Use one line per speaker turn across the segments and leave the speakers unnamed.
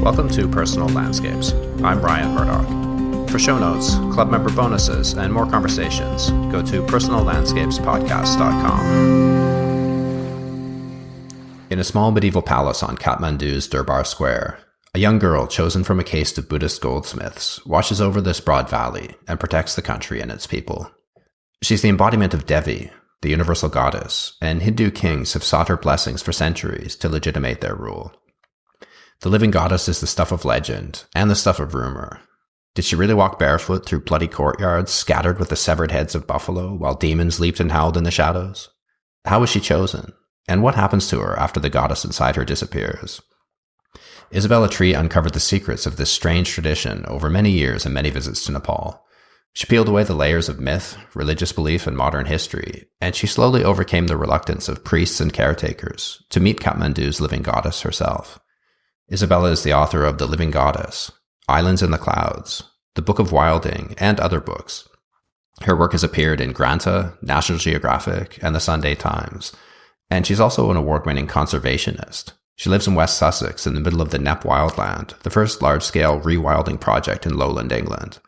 Welcome to Personal Landscapes. I'm Brian Murdoch. For show notes, club member bonuses, and more conversations, go to personallandscapespodcast.com. In a small medieval palace on Kathmandu's Durbar Square, a young girl chosen from a caste of Buddhist goldsmiths watches over this broad valley and protects the country and its people. She's the embodiment of Devi, the universal goddess, and Hindu kings have sought her blessings for centuries to legitimate their rule. The living goddess is the stuff of legend and the stuff of rumor. Did she really walk barefoot through bloody courtyards scattered with the severed heads of buffalo while demons leaped and howled in the shadows? How was she chosen? And what happens to her after the goddess inside her disappears? Isabella Tree uncovered the secrets of this strange tradition over many years and many visits to Nepal. She peeled away the layers of myth, religious belief, and modern history, and she slowly overcame the reluctance of priests and caretakers to meet Kathmandu's living goddess herself. Isabella is the author of The Living Goddess, Islands in the Clouds, the Book of Wilding, and other books. Her work has appeared in Granta, National Geographic, and the Sunday Times, and she's also an award-winning conservationist. She lives in West Sussex in the middle of the Knepp Wildland, the first large-scale rewilding project in lowland England.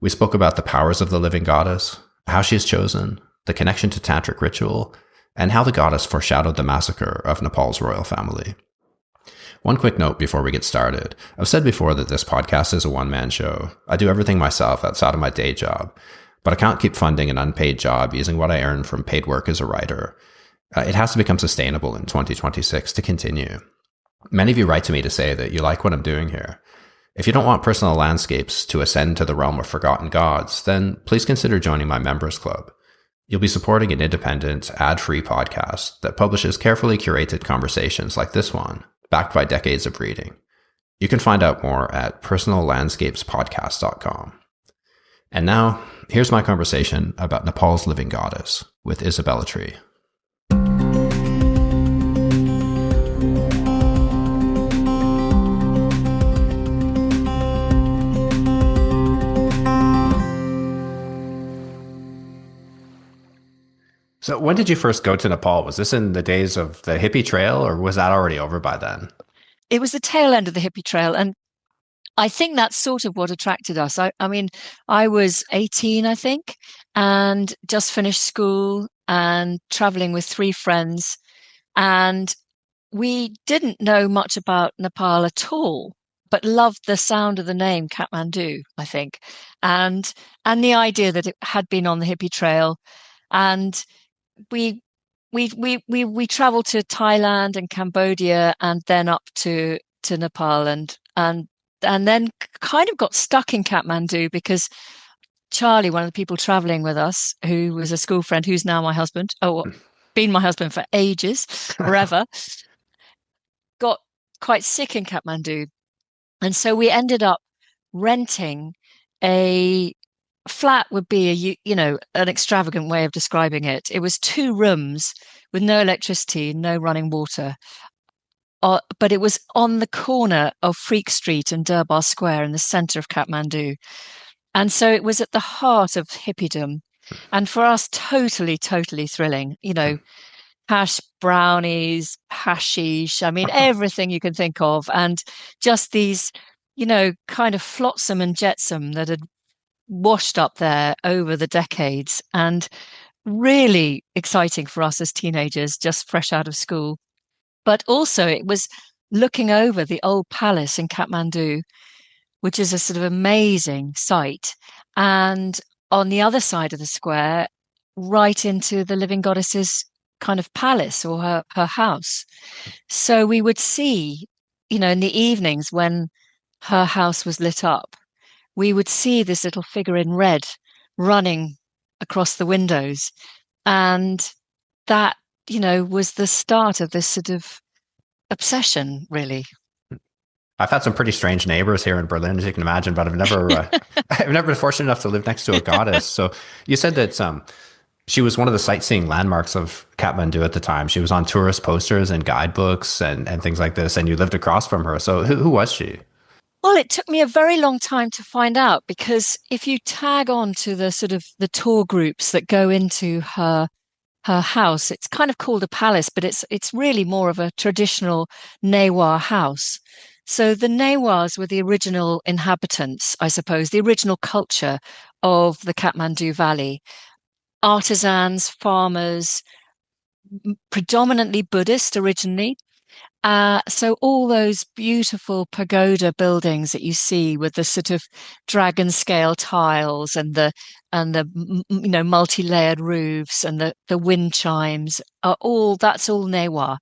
We spoke about the powers of the living goddess, how she is chosen, the connection to tantric ritual, and how the goddess foreshadowed the massacre of Nepal's royal family. One quick note before we get started. I've said before that this podcast is a one-man show. I do everything myself outside of my day job, but I can't keep funding an unpaid job using what I earn from paid work as a writer. It has to become sustainable in 2026 to continue. Many of you write to me to say that you like what I'm doing here. If you don't want Personal Landscapes to ascend to the realm of forgotten gods, then please consider joining my members club. You'll be supporting an independent, ad-free podcast that publishes carefully curated conversations like this one, backed by decades of reading. You can find out more at personallandscapespodcast.com. And now, here's my conversation about Nepal's living goddess with Isabella Tree. So when did you first go to Nepal? Was this in the days of the hippie trail, or was that already over by then?
It was the tail end of the hippie trail. And I think that's sort of what attracted us. I mean, I was 18, I think, and just finished school and traveling with 3 friends. And we didn't know much about Nepal at all, but loved the sound of the name Kathmandu, I think, and the idea that it had been on the hippie trail. And we traveled to Thailand and Cambodia and then up to Nepal and then kind of got stuck in Kathmandu because Charlie, one of the people traveling with us, who was a school friend, who's now my husband, been my husband for ages, forever, got quite sick in Kathmandu. And so we ended up renting a flat would be an extravagant way of describing it. It was 2 rooms with no electricity, no running water. But it was on the corner of Freak Street and Durbar Square in the center of Kathmandu. And so it was at the heart of hippiedom. And for us, totally, totally thrilling. Hash brownies, hashish, I mean, everything you can think of. And just these, kind of flotsam and jetsam that had washed up there over the decades, and really exciting for us as teenagers, just fresh out of school. But also it was looking over the old palace in Kathmandu, which is a sort of amazing sight. And on the other side of the square, right into the living goddess's kind of palace or her house. So we would see, in the evenings when her house was lit up, we would see this little figure in red running across the windows. And that, was the start of this sort of obsession, really.
I've had some pretty strange neighbors here in Berlin, as you can imagine, but I've never been fortunate enough to live next to a goddess. So you said that she was one of the sightseeing landmarks of Kathmandu at the time. She was on tourist posters and guidebooks and things like this, and you lived across from her. So who was she?
Well, it took me a very long time to find out, because if you tag on to the sort of the tour groups that go into her house, it's kind of called a palace, but it's really more of a traditional Newar house. So the Newars were the original inhabitants, I suppose, the original culture of the Kathmandu Valley. Artisans, farmers, predominantly Buddhist originally. So all those beautiful pagoda buildings that you see with the sort of dragon scale tiles and the multi-layered roofs and the wind chimes are all that's all Newar.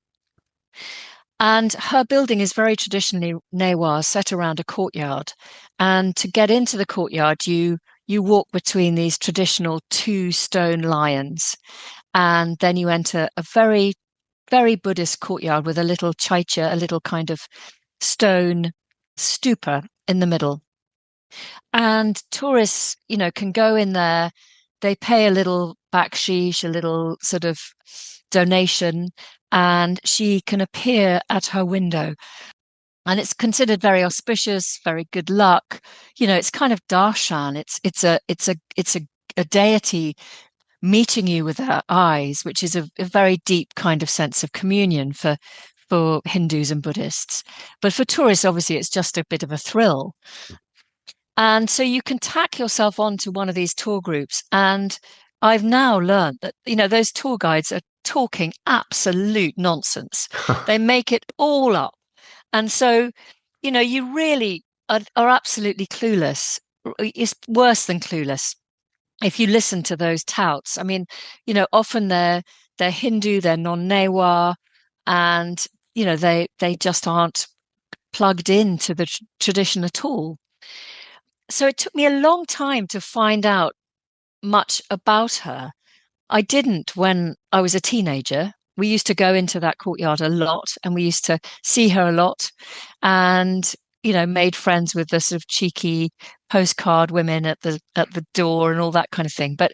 And her building is very traditionally Newar, set around a courtyard. And to get into the courtyard, you walk between these traditional two stone lions, and then you enter a very, very Buddhist courtyard with a little chaitya, a little kind of stone stupa in the middle. And tourists, can go in there. They pay a little baksheesh, a little sort of donation, and she can appear at her window. And it's considered very auspicious, very good luck. It's kind of darshan. It's a deity meeting you with her eyes, which is a very deep kind of sense of communion for Hindus and Buddhists. But for tourists, obviously, it's just a bit of a thrill. And so you can tack yourself onto one of these tour groups. And I've now learned that, those tour guides are talking absolute nonsense. They make it all up. And so, you really are absolutely clueless. It's worse than clueless if you listen to those touts. I mean, often they're Hindu, they're non-Newar, and they just aren't plugged into the tradition at all. So it took me a long time to find out much about her. I didn't when I was a teenager. We used to go into that courtyard a lot, and we used to see her a lot, and made friends with the sort of cheeky postcard women at the door and all that kind of thing. But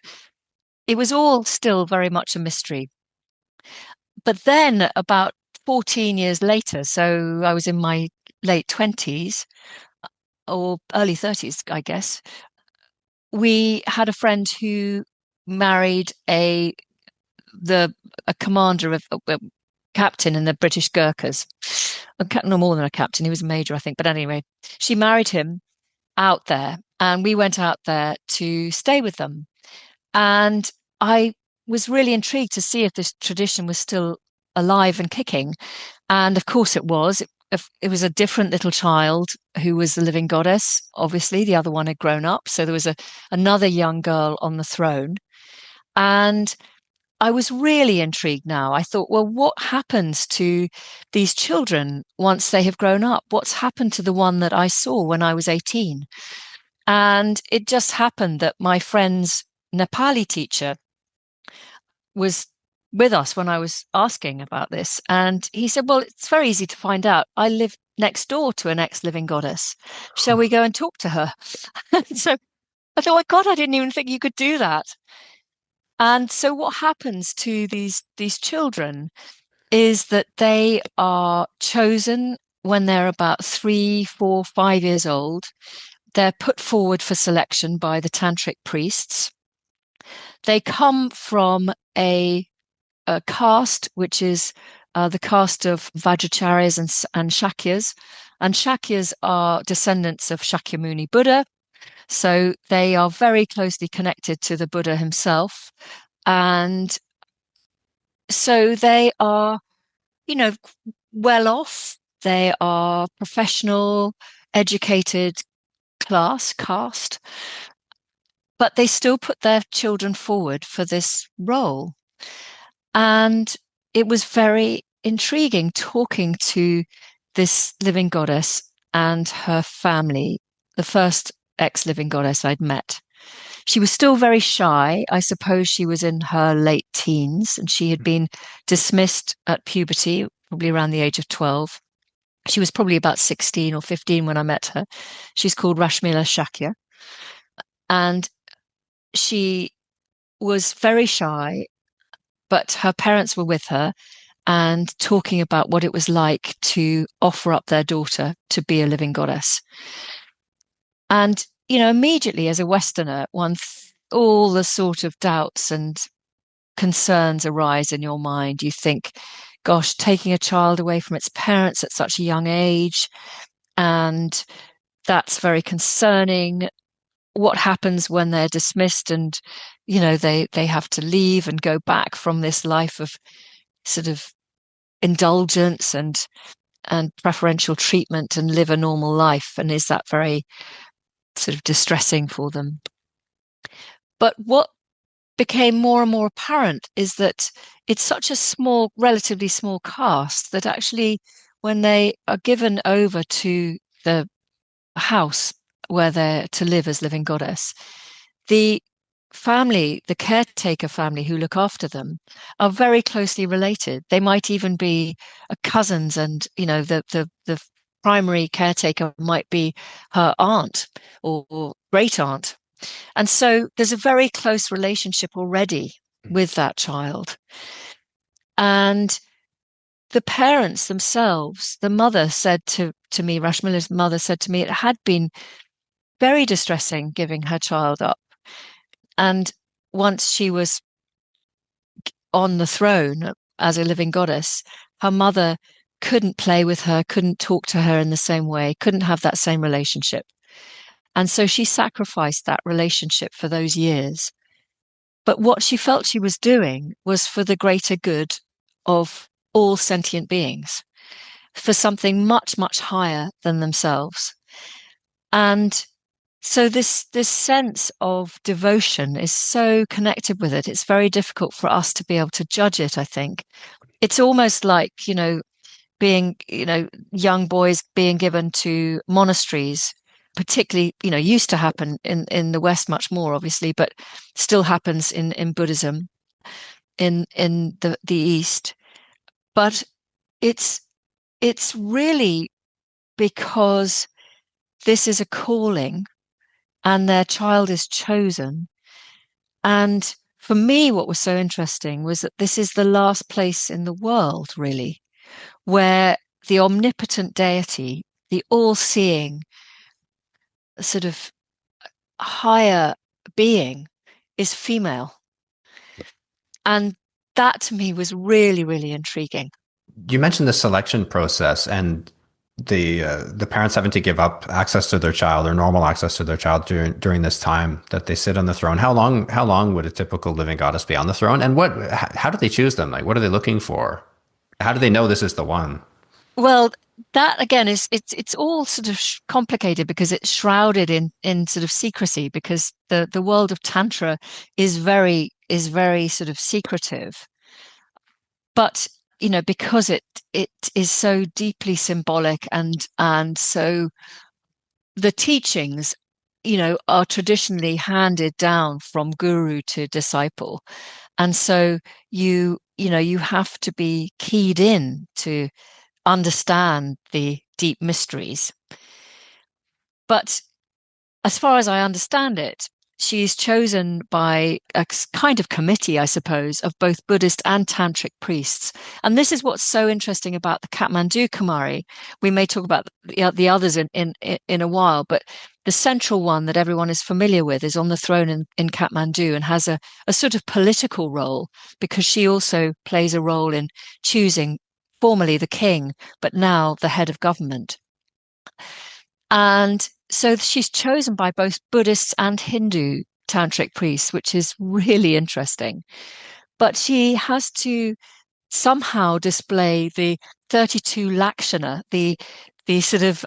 it was all still very much a mystery. But then about 14 years later, so I was in my late 20s or early 30s, I guess, we had a friend who married a commander of a captain in the British Gurkhas. No more than a captain, he was a major, I think. But anyway, she married him out there, and we went out there to stay with them. And I was really intrigued to see if this tradition was still alive and kicking. And of course it was. It was a different little child who was the living goddess. Obviously, the other one had grown up. So there was another young girl on the throne. And I was really intrigued now. I thought, well, what happens to these children once they have grown up? What's happened to the one that I saw when I was 18? And it just happened that my friend's Nepali teacher was with us when I was asking about this. And he said, well, it's very easy to find out. I live next door to an ex-living goddess. Shall we go and talk to her? So I thought, oh, God, I didn't even think you could do that. And so what happens to these children is that they are chosen when they're about 3, 4, 5 years old. They're put forward for selection by the tantric priests. They come from a caste, which is the caste of Vajracharyas and Shakyas. And Shakyas are descendants of Shakyamuni Buddha. So they are very closely connected to the Buddha himself. And so they are, well off. They are professional, educated caste, but they still put their children forward for this role. And it was very intriguing talking to this living goddess and her family, the first ex-living goddess I'd met. She was still very shy. I suppose she was in her late teens, and she had been dismissed at puberty, probably around the age of 12. She was probably about 16 or 15 when I met her. She's called Rashmila Shakya. And she was very shy, but her parents were with her and talking about what it was like to offer up their daughter to be a living goddess. And, immediately as a Westerner, all the sort of doubts and concerns arise in your mind. You think, gosh, taking a child away from its parents at such a young age, And that's very concerning. What happens when they're dismissed and, they have to leave and go back from this life of sort of indulgence and preferential treatment and live a normal life? And is that very sort of distressing for them? But what became more and more apparent is that it's such a relatively small caste, that actually when they are given over to the house where they're to live as living goddess, the caretaker family who look after them are very closely related. They might even be cousins, and the primary caretaker might be her aunt or great aunt. And so there's a very close relationship already with that child. And the parents themselves, the mother said to me, Rashmila's mother said to me, it had been very distressing giving her child up. And once she was on the throne as a living goddess, her mother couldn't play with her, couldn't talk to her in the same way, couldn't have that same relationship. And so she sacrificed that relationship for those years. But what she felt she was doing was for the greater good of all sentient beings, for something much, much higher than themselves. And so this sense of devotion is so connected with it. It's very difficult for us to be able to judge it, I think. It's almost like, being, young boys being given to monasteries, particularly, used to happen in the West much more, obviously, but still happens in Buddhism in the East. But it's really because this is a calling and their child is chosen. And for me, what was so interesting was that this is the last place in the world, really, where the omnipotent deity, the all-seeing sort of higher being, is female. And that to me was really, really intriguing.
You mentioned the selection process and the parents having to give up access to their child or normal access to their child during this time that they sit on the throne. How long would a typical living goddess be on the throne? And how do they choose them? Like, what are they looking for? How do they know this is the one?
Well, that again it's all sort of complicated because it's shrouded in sort of secrecy, because the world of Tantra is very sort of secretive. But because it is so deeply symbolic, and so the teachings, are traditionally handed down from guru to disciple. And so you have to be keyed in to understand the deep mysteries. But as far as I understand it, she's chosen by a kind of committee, I suppose, of both Buddhist and Tantric priests. And this is what's so interesting about the Kathmandu Kumari. We may talk about the others in a while, but the central one that everyone is familiar with is on the throne in Kathmandu and has a sort of political role, because she also plays a role in choosing formerly the king, but now the head of government. And so she's chosen by both Buddhists and Hindu tantric priests, which is really interesting. But she has to somehow display the 32 lakshana, the sort of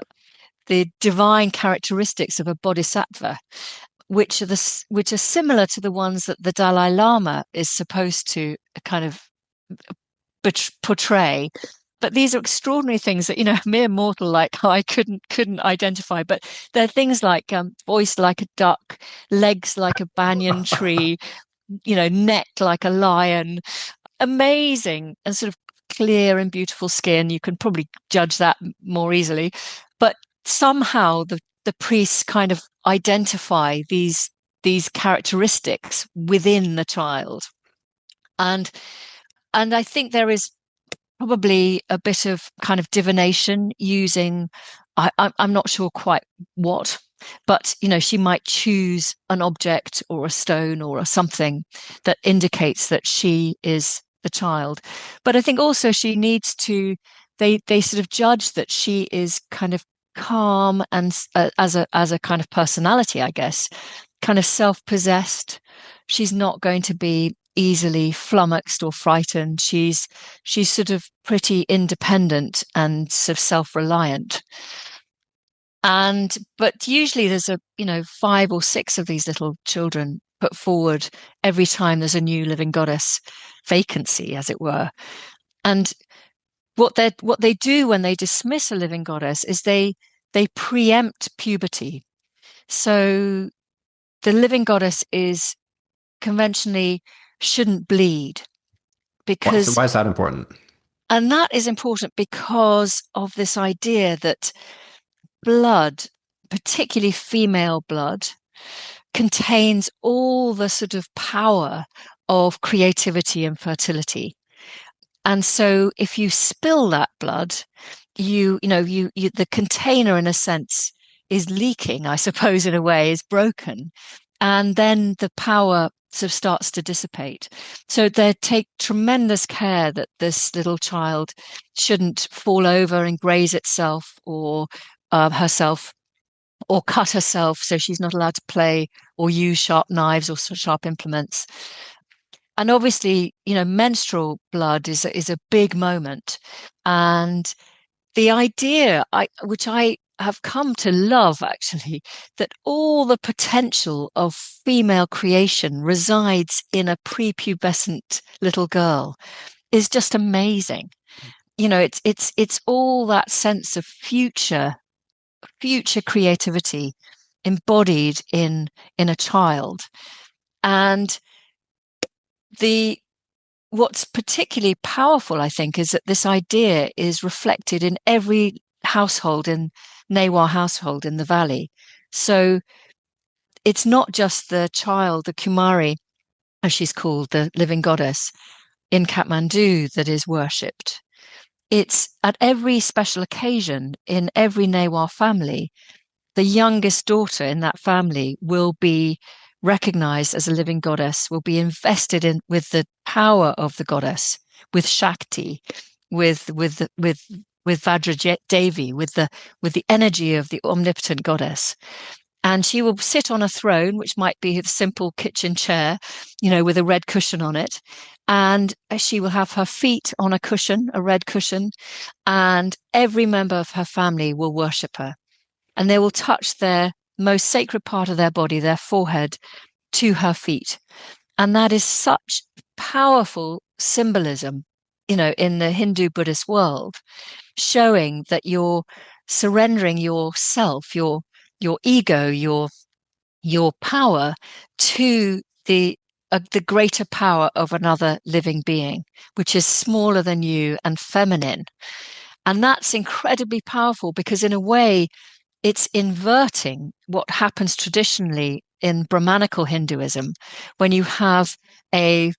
the divine characteristics of a bodhisattva, which are similar to the ones that the Dalai Lama is supposed to kind of portray. But these are extraordinary things that, a mere mortal like I couldn't identify. But they're things like voice like a duck, legs like a banyan tree, neck like a lion. Amazing, and sort of clear and beautiful skin. You can probably judge that more easily. But somehow the priests kind of identify these characteristics within the child. And I think there is probably a bit of kind of divination using, I'm not sure quite what, but she might choose an object or a stone or something that indicates that she is the child. But I think also she needs to, they sort of judge that she is kind of calm and as a kind of personality, I guess, kind of self-possessed. She's not going to be easily flummoxed or frightened. She's sort of pretty independent and sort of self-reliant. But usually there's 5 or 6 of these little children put forward every time there's a new living goddess vacancy, as it were. And what they do when they dismiss a living goddess is they preempt puberty. So the living goddess is conventionally shouldn't bleed
So
because,
why is that important?
and that is important because of this idea that blood, particularly female blood, contains all the sort of power of creativity and fertility. And so if you spill that blood, the container, in a sense, is leaking, I suppose, in a way, is broken. And then the power sort of starts to dissipate. So they take tremendous care that this little child shouldn't fall over and graze itself or herself or cut herself, so she's not allowed to play or use sharp knives or sharp implements. And obviously, menstrual blood is a big moment. And the idea, which I have come to love actually, that all the potential of female creation resides in a prepubescent little girl is just amazing. It's all that sense of future creativity embodied in a child. And what's particularly powerful, I think, is that this idea is reflected in every household in Newar household in the valley. So it's not just the child, the Kumari, as she's called, the living goddess in Kathmandu, that is worshipped. It's at every special occasion in every Newar family, the youngest daughter in that family will be recognized as a living goddess, will be invested in with the power of the goddess, with Shakti, with Vajra Devi, with the energy of the omnipotent goddess. And she will sit on a throne, which might be a simple kitchen chair, with a red cushion on it. And she will have her feet on a cushion, a red cushion, and every member of her family will worship her. And they will touch their most sacred part of their body, their forehead, to her feet. And that is such powerful symbolism, in the Hindu Buddhist world, showing that you're surrendering yourself, your ego, your power to the greater power of another living being, which is smaller than you and feminine. And that's incredibly powerful because, in a way, it's inverting what happens traditionally in Brahmanical Hinduism, when you have the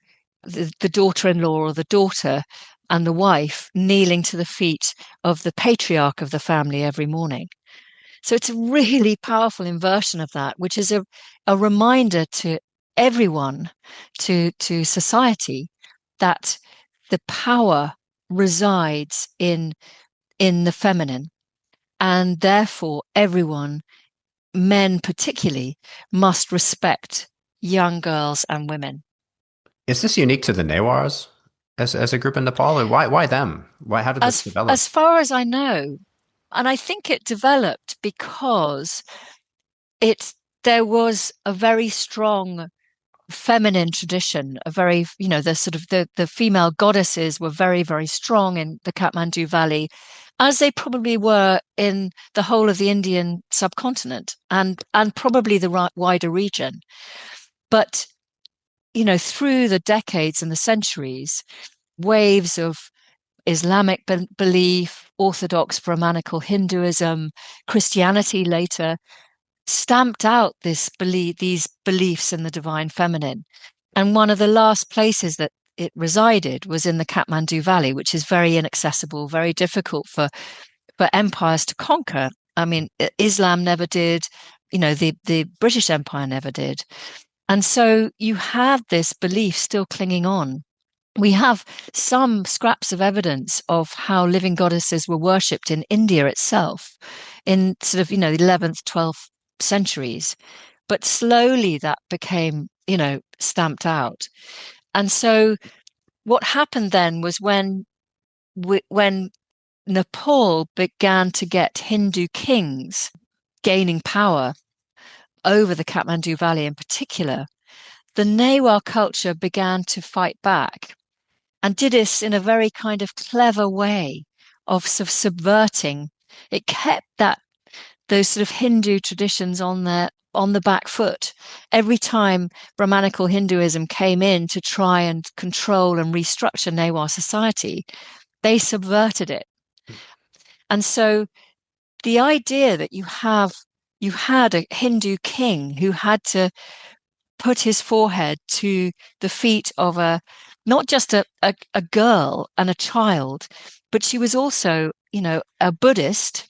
daughter-in-law or the daughter and the wife kneeling to the feet of the patriarch of the family every morning. So it's a really powerful inversion of that, which is a reminder to everyone, to society, that the power resides in the feminine. And therefore, everyone, men particularly, must respect young girls and women.
Is this unique to the Newars as a group in Nepal? Or why them? How did this develop?
As far as I know, and I think it developed because there was a very strong feminine tradition, a very, the sort of the female goddesses were very, very strong in the Kathmandu Valley, as they probably were in the whole of the Indian subcontinent and probably the wider region. But, through the decades and the centuries, waves of Islamic belief, Orthodox Brahmanical Hinduism, Christianity later, stamped out these beliefs in the divine feminine. And one of the last places that it resided was in the Kathmandu Valley, which is very inaccessible, very difficult for empires to conquer. I mean, Islam never did, the British Empire never did. And so you have this belief still clinging on We have some scraps of evidence of how living goddesses were worshipped in India itself in sort of, the 11th, 12th centuries. But slowly that became, stamped out. And so what happened then was when Nepal began to get Hindu kings gaining power over the Kathmandu Valley in particular, the Newar culture began to fight back and did this in a very kind of clever way of sort of subverting. It kept those sort of Hindu traditions on the back foot. Every time Brahmanical Hinduism came in to try and control and restructure Newar society, they subverted it. And so the idea that you had a Hindu king who had to put his forehead to the feet of not just a girl and a child, but she was also, a Buddhist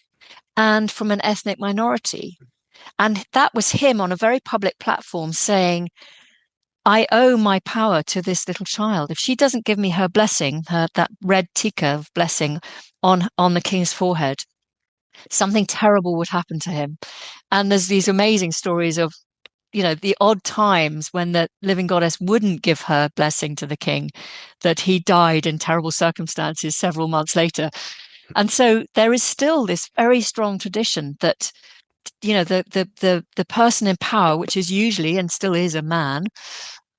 and from an ethnic minority. And that was him on a very public platform saying, I owe my power to this little child. If she doesn't give me her blessing, that red tikka of blessing on the king's forehead, something terrible would happen to him. And there's these amazing stories of, the odd times when the living goddess wouldn't give her blessing to the king, that he died in terrible circumstances several months later. And so there is still this very strong tradition that, the person in power, which is usually and still is a man,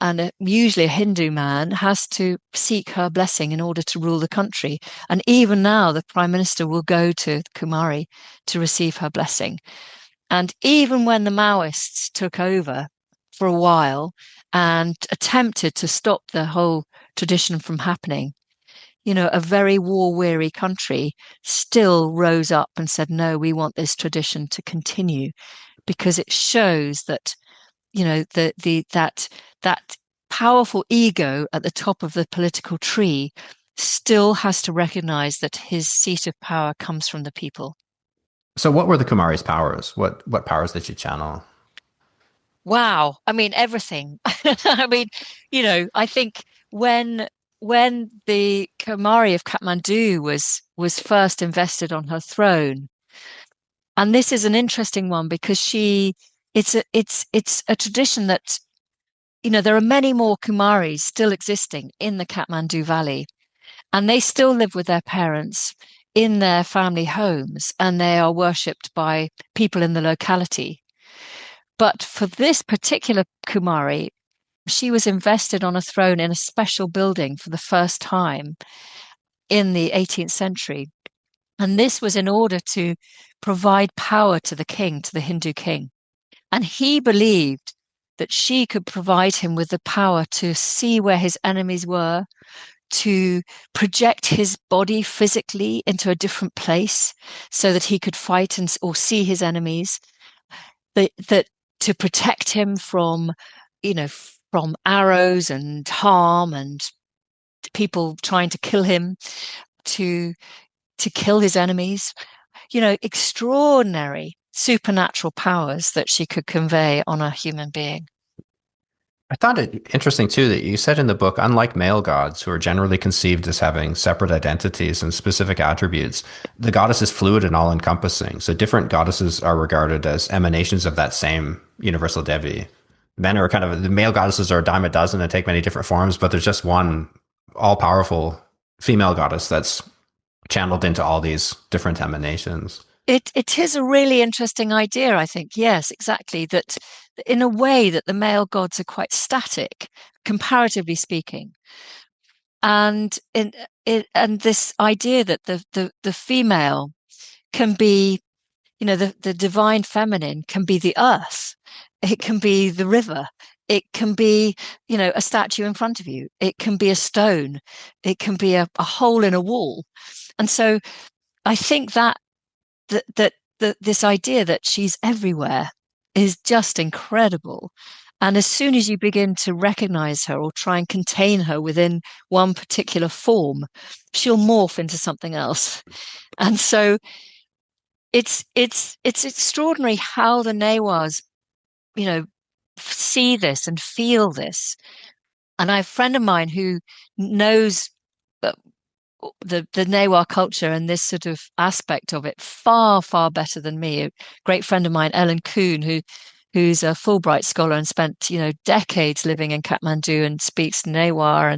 and usually a Hindu man, has to seek her blessing in order to rule the country. And even now, the prime minister will go to Kumari to receive her blessing. And even when the Maoists took over for a while and attempted to stop the whole tradition from happening, a very war-weary country still rose up and said, no, we want this tradition to continue, because it shows that, that powerful ego at the top of the political tree still has to recognize that his seat of power comes from the people.
So what were the Kumari's powers? What powers did she channel?
Wow. I mean, everything. I mean, I think when the Kumari of Kathmandu was first invested on her throne, and this is an interesting one because it's a tradition that, there are many more Kumaris still existing in the Kathmandu Valley, and they still live with their parents in their family homes, and they are worshipped by people in the locality. But for this particular Kumari, she was invested on a throne in a special building for the first time in the 18th century. And this was in order to provide power to the king, to the Hindu king. And he believed that she could provide him with the power to see where his enemies were, to project his body physically into a different place so that he could fight or see his enemies, that to protect him from, from arrows and harm and people trying to kill him, to kill his enemies, extraordinary supernatural powers that she could convey on a human being.
I thought it interesting too that you said in the book, unlike male gods who are generally conceived as having separate identities and specific attributes, the goddess is fluid and all encompassing. So different goddesses are regarded as emanations of that same universal Devi. Men are the male goddesses are a dime a dozen and take many different forms, but there's just one all powerful female goddess that's channeled into all these different emanations.
It is a really interesting idea, I think. Yes, exactly. That in a way that the male gods are quite static, comparatively speaking. And and this idea that the female can be, the divine feminine can be the earth, it can be the river, it can be, a statue in front of you, it can be a stone, it can be a hole in a wall. And so I think that this idea that she's everywhere is just incredible. And as soon as you begin to recognize her or try and contain her within one particular form, she'll morph into something else. And so it's extraordinary how the Newars, see this and feel this. And I have a friend of mine who knows uh, the Newar culture and this sort of aspect of it far, far better than me. A great friend of mine, Ellen Kuhn, who's a Fulbright scholar and spent, decades living in Kathmandu and speaks Newar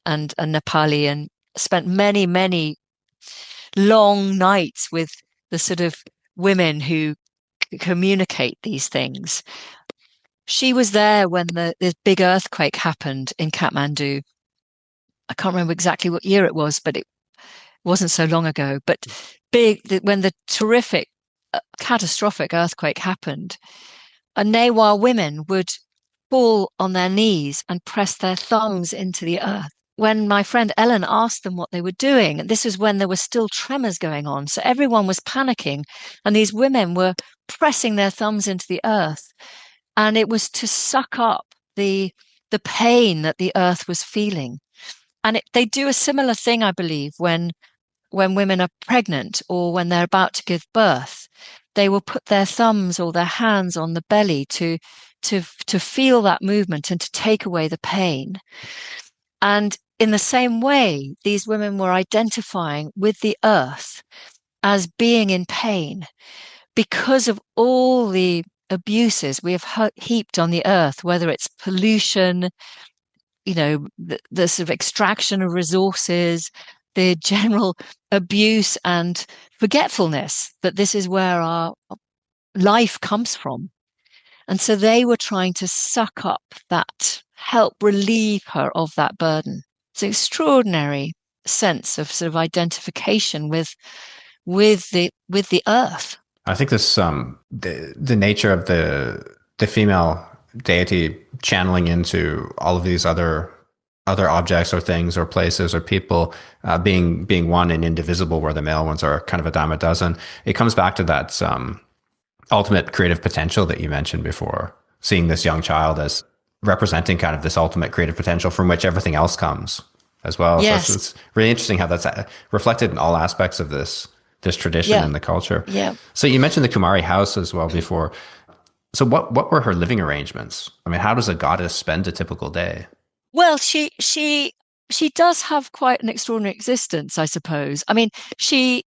and Nepali, and spent many, many long nights with the sort of women who communicate these things. She was there when the big earthquake happened in Kathmandu. I can't remember exactly what year it was, but it wasn't so long ago. But when the terrific, catastrophic earthquake happened, Newar women would fall on their knees and press their thumbs into the earth. When my friend Ellen asked them what they were doing, this was when there were still tremors going on. So everyone was panicking, and these women were pressing their thumbs into the earth. And it was to suck up the pain that the earth was feeling. And they do a similar thing, I believe, when women are pregnant or when they're about to give birth. They will put their thumbs or their hands on the belly to feel that movement and to take away the pain. And in the same way, these women were identifying with the earth as being in pain because of all the abuses we have heaped on the earth, whether it's pollution, the sort of extraction of resources, the general abuse and forgetfulness that this is where our life comes from. And so they were trying to suck up that, help relieve her of that burden. It's an extraordinary sense of sort of identification with the earth.
I think this the nature of the female deity channeling into all of these other objects or things or places or people, being one and indivisible, where the male ones are kind of a dime a dozen. It comes back to that ultimate creative potential that you mentioned before, seeing this young child as representing kind of this ultimate creative potential from which everything else comes as well.
Yes.
So it's really interesting how that's reflected in all aspects of this tradition and the culture.
Yeah.
So you mentioned the Kumari house as well before. So what were her living arrangements? I mean, how does a goddess spend a typical day?
Well, she does have quite an extraordinary existence, I suppose. I mean, she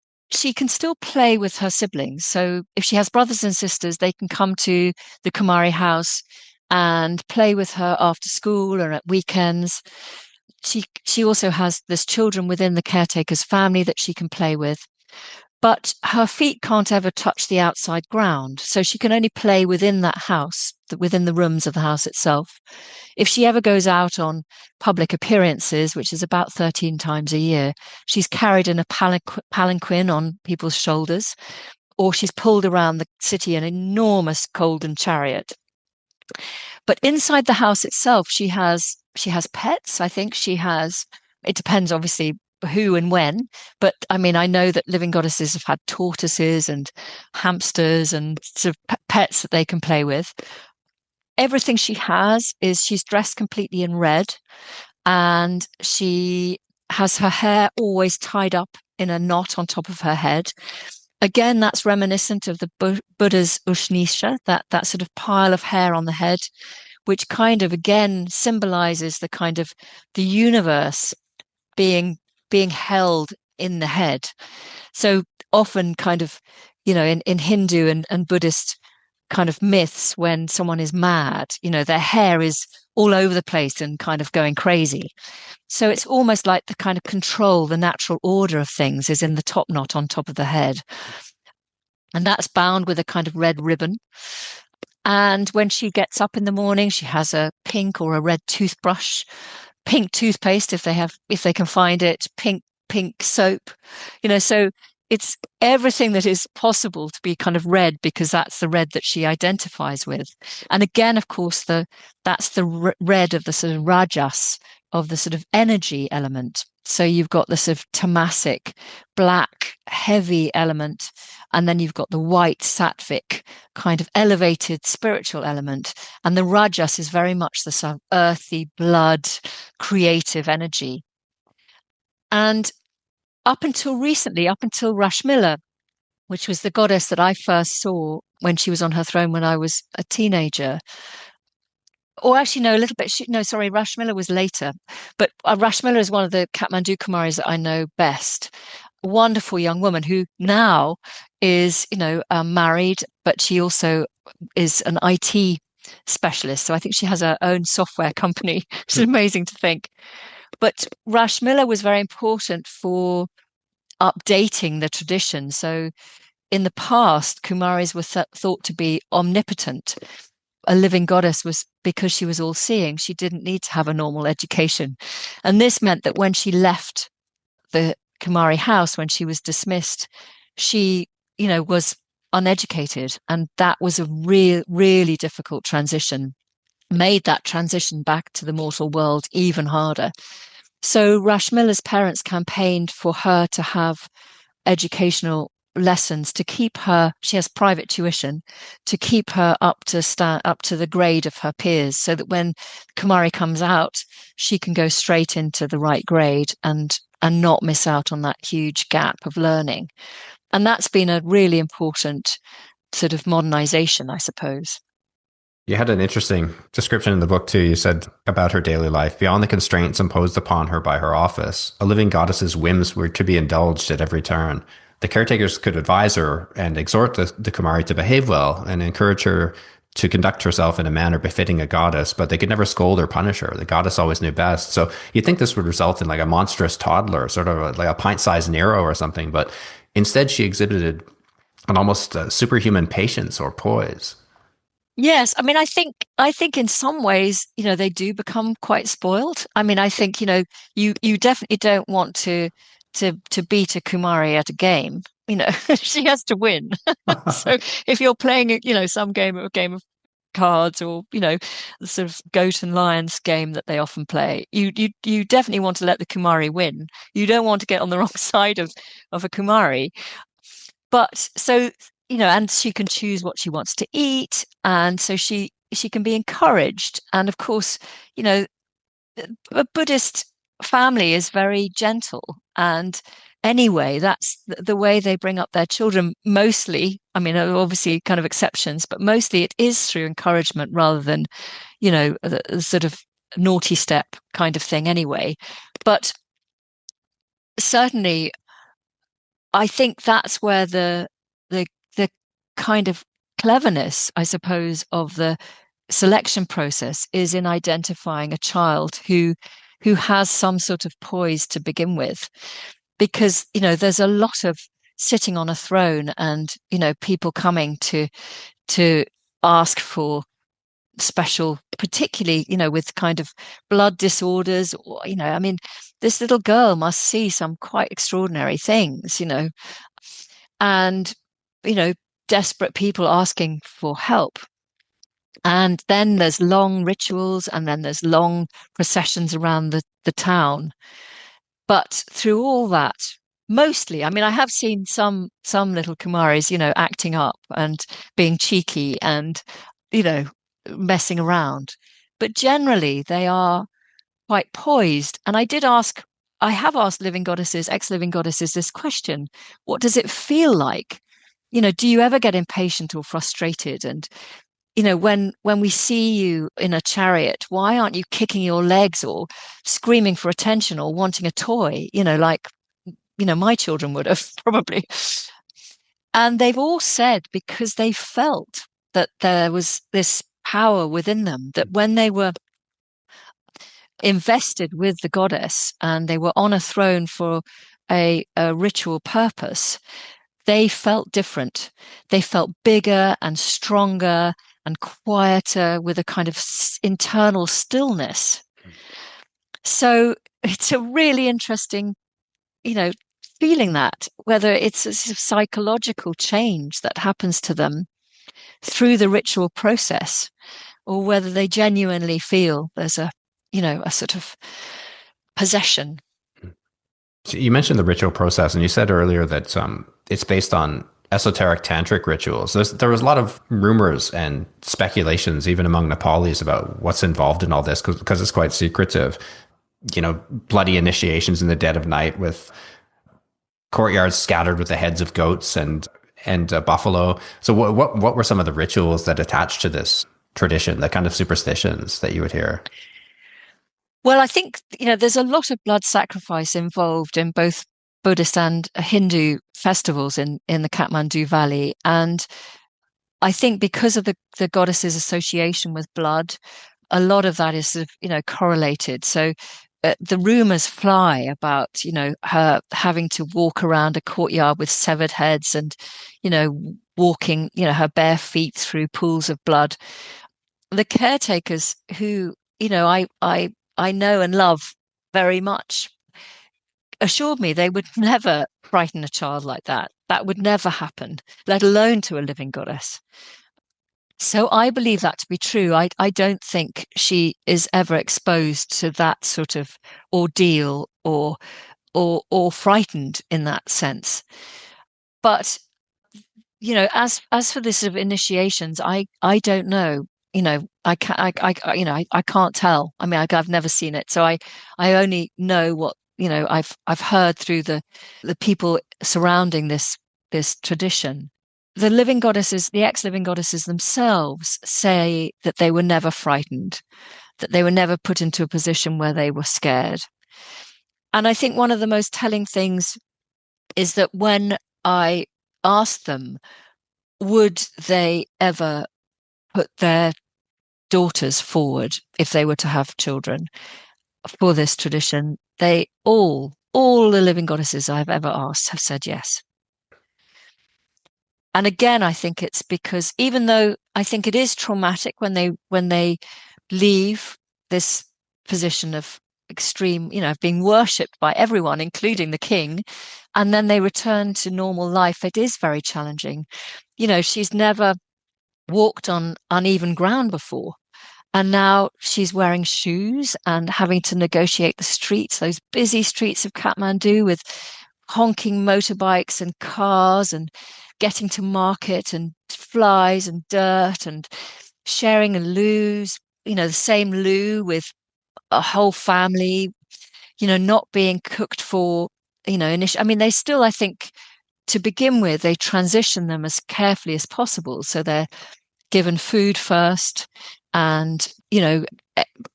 can still play with her siblings. So if she has brothers and sisters, they can come to the Kumari house and play with her after school or at weekends. She also has there's children within the caretaker's family that she can play with. But her feet can't ever touch the outside ground. So she can only play within that house, within the rooms of the house itself. If she ever goes out on public appearances, which is about 13 times a year, she's carried in a palanquin on people's shoulders, or she's pulled around the city in an enormous golden chariot. But inside the house itself, she has pets. I think it depends obviously who and when, but I mean, I know that living goddesses have had tortoises and hamsters and sort of pets that they can play with. Everything she has is she's dressed completely in red, and she has her hair always tied up in a knot on top of her head. Again, that's reminiscent of the Buddha's Ushnisha, that sort of pile of hair on the head, which kind of again symbolizes the kind of the universe being held in the head. So often kind of, in Hindu and Buddhist kind of myths, when someone is mad, their hair is all over the place and kind of going crazy. So it's almost like the kind of control, the natural order of things is in the top knot on top of the head. And that's bound with a kind of red ribbon. And when she gets up in the morning, she has a pink or a red toothbrush, pink toothpaste if they can find it, pink soap, so it's everything that is possible to be kind of red, because that's the red that she identifies with. And again, of course, that's the red of the sort of rajas, of the sort of energy element. So you've got the sort of tamasic, black, heavy element, and then you've got the white, sattvic, kind of elevated spiritual element. And the rajas is very much the sort of earthy, blood, creative energy. And up until recently, up until Rashmila, which was the goddess that I first saw when she was on her throne when I was a teenager, or actually, no, a little bit. No, sorry, Rashmila was later. But Rashmila is one of the Kathmandu Kumaris that I know best. A wonderful young woman who now is, married, but she also is an IT specialist. So I think she has her own software company. It's amazing to think. But Rashmila was very important for updating the tradition. So in the past, Kumaris were thought to be omnipotent. A living goddess was because she was all seeing. She didn't need to have a normal education. And this meant that when she left the Kumari house, when she was dismissed, she, was uneducated. And that was a really difficult transition, made that transition back to the mortal world even harder. So Rashmila's parents campaigned for her to have educational lessons to keep her, she has private tuition, to keep her up to the grade of her peers, so that when Kumari comes out, she can go straight into the right grade and not miss out on that huge gap of learning. And that's been a really important sort of modernization, I suppose.
You had an interesting description in the book, too. You said about her daily life, beyond the constraints imposed upon her by her office, a living goddess's whims were to be indulged at every turn. The caretakers could advise her and exhort the Kumari to behave well and encourage her to conduct herself in a manner befitting a goddess, but they could never scold or punish her. The goddess always knew best. So you'd think this would result in like a monstrous toddler, sort of like a pint-sized Nero or something, but instead she exhibited an almost superhuman patience or poise.
Yes, I mean, I think in some ways, they do become quite spoiled. I mean, I think, you definitely don't want to beat a Kumari at a game. She has to win. So if you're playing, some game of cards, or the sort of goat and lions game that they often play, you definitely want to let the Kumari win. You don't want to get on the wrong side of a Kumari. But so, and she can choose what she wants to eat, and so she can be encouraged. And of course, a Buddhist family is very gentle, and anyway, that's the way they bring up their children mostly. I mean, obviously kind of exceptions, but mostly it is through encouragement rather than, the sort of naughty step kind of thing anyway. But certainly I think that's where the kind of cleverness, I suppose, of the selection process is in identifying a child who has some sort of poise to begin with. Because, there's a lot of sitting on a throne and, people coming to ask for special, particularly, with kind of blood disorders, or, I mean, this little girl must see some quite extraordinary things, and, desperate people asking for help. And then there's long rituals, and then there's long processions around the town. But through all that, mostly, I mean, I have seen some little Kumaris, acting up and being cheeky and, messing around. But generally, they are quite poised. And I have asked living goddesses, ex-living goddesses, this question: what does it feel like? Do you ever get impatient or frustrated? And when we see you in a chariot, why aren't you kicking your legs or screaming for attention or wanting a toy, like, my children would have probably. And they've all said because they felt that there was this power within them, that when they were invested with the goddess and they were on a throne for a ritual purpose, they felt different. They felt bigger and stronger and quieter, with a kind of internal stillness. So it's a really interesting, feeling that, whether it's a psychological change that happens to them through the ritual process, or whether they genuinely feel there's a sort of possession.
So you mentioned the ritual process, and you said earlier that it's based on esoteric tantric rituals. There was a lot of rumors and speculations, even among Nepalis, about what's involved in all this, because it's quite secretive. Bloody initiations in the dead of night, with courtyards scattered with the heads of goats and buffalo. So what were some of the rituals that attached to this? tradition, the kind of superstitions that you would hear?
Well, I think, there's a lot of blood sacrifice involved in both Buddhist and Hindu festivals in the Kathmandu Valley. And I think because of the goddess's association with blood, a lot of that is sort of, correlated. So the rumors fly about, her having to walk around a courtyard with severed heads and, walking, her bare feet through pools of blood. The caretakers who, I know and love very much assured me they would never frighten a child like that. That would never happen, let alone to a living goddess. So I believe that to be true. I don't think she is ever exposed to that sort of ordeal or frightened in that sense. But as for this sort of initiations, I don't know. I can't tell. I mean, I've never seen it, so I only know what I've heard through the people surrounding this tradition. The living goddesses, the ex-living goddesses themselves say that they were never frightened, that they were never put into a position where they were scared. And I think one of the most telling things is that when I asked them, would they ever put their daughters forward if they were to have children for this tradition, they all the living goddesses I've ever asked have said yes. And again, I think it's because even though I think it is traumatic when they leave this position of extreme, of being worshipped by everyone, including the king, and then they return to normal life, it is very challenging. She's never walked on uneven ground before. And now she's wearing shoes and having to negotiate the streets, those busy streets of Kathmandu with honking motorbikes and cars and getting to market and flies and dirt and sharing a loos, the same loo with a whole family, not being cooked for, initially. I mean, they still, I think, to begin with, they transition them as carefully as possible. So they're given food first and,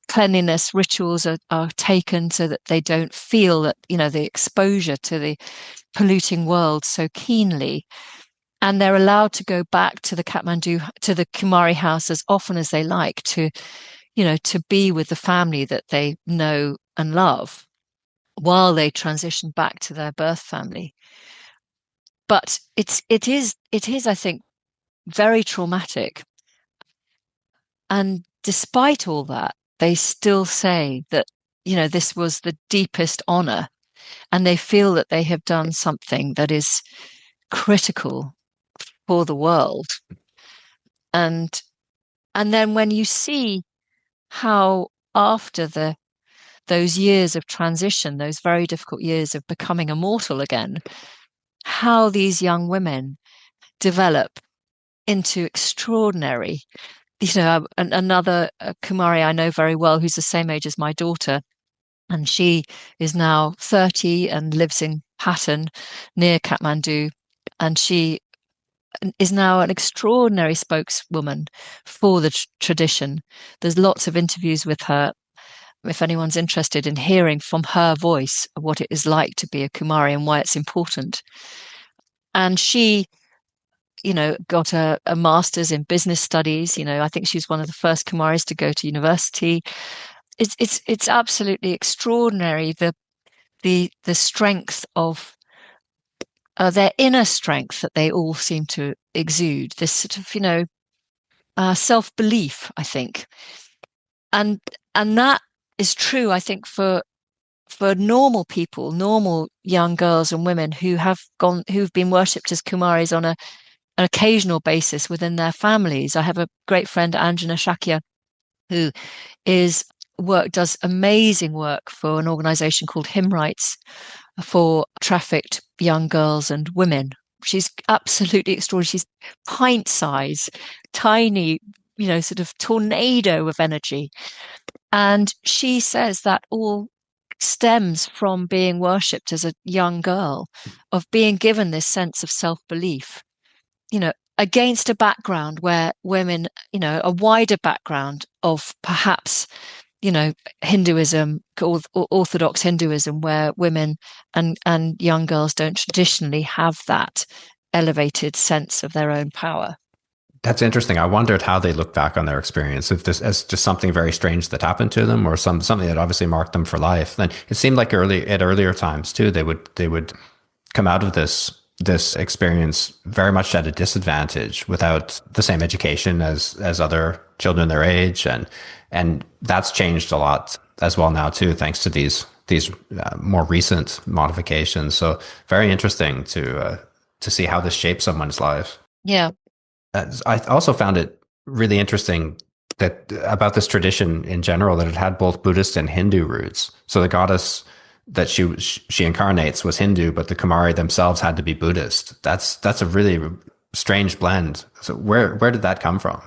cleanliness rituals are taken so that they don't feel that, the exposure to the polluting world so keenly. And they're allowed to go back to the Kumari house as often as they like to be with the family that they know and love while they transition back to their birth family. But it is, I think, very traumatic. And despite all that, they still say that, this was the deepest honor, and they feel that they have done something that is critical for the world. And then when you see how after those years of transition, those very difficult years of becoming immortal again, how these young women develop into extraordinary, another Kumari I know very well, who's the same age as my daughter, and she is now 30 and lives in Patan near Kathmandu, and she is now an extraordinary spokeswoman for the tradition. There's lots of interviews with her if anyone's interested in hearing from her voice what it is like to be a Kumari and why it's important. And she, got a master's in business studies. I think she's one of the first Kumaris to go to university. It's absolutely extraordinary the strength of their inner strength that they all seem to exude. This sort of self-belief, I think, and that is true, I think, for normal people, normal young girls and women who've been worshipped as Kumaris on an occasional basis within their families. I have a great friend, Anjana Shakya, who does amazing work for an organization called Hymn Rights for trafficked young girls and women. She's absolutely extraordinary. She's pint size, tiny, sort of tornado of energy. And she says that all stems from being worshipped as a young girl, of being given this sense of self-belief, against a background where women, a wider background of perhaps, Hinduism, or Orthodox Hinduism, where women and young girls don't traditionally have that elevated sense of their own power.
That's interesting. I wondered how they look back on their experience, if this as just something very strange that happened to them, or something that obviously marked them for life. And it seemed like at earlier times too, they would come out of this experience very much at a disadvantage, without the same education as other children their age, and that's changed a lot as well now too, thanks to these more recent modifications. So very interesting to see how this shapes someone's life.
Yeah.
I also found it really interesting that about this tradition in general, that it had both Buddhist and Hindu roots. So the goddess that she incarnates was Hindu, but the Kumari themselves had to be Buddhist. That's a really strange blend. So where did that come from?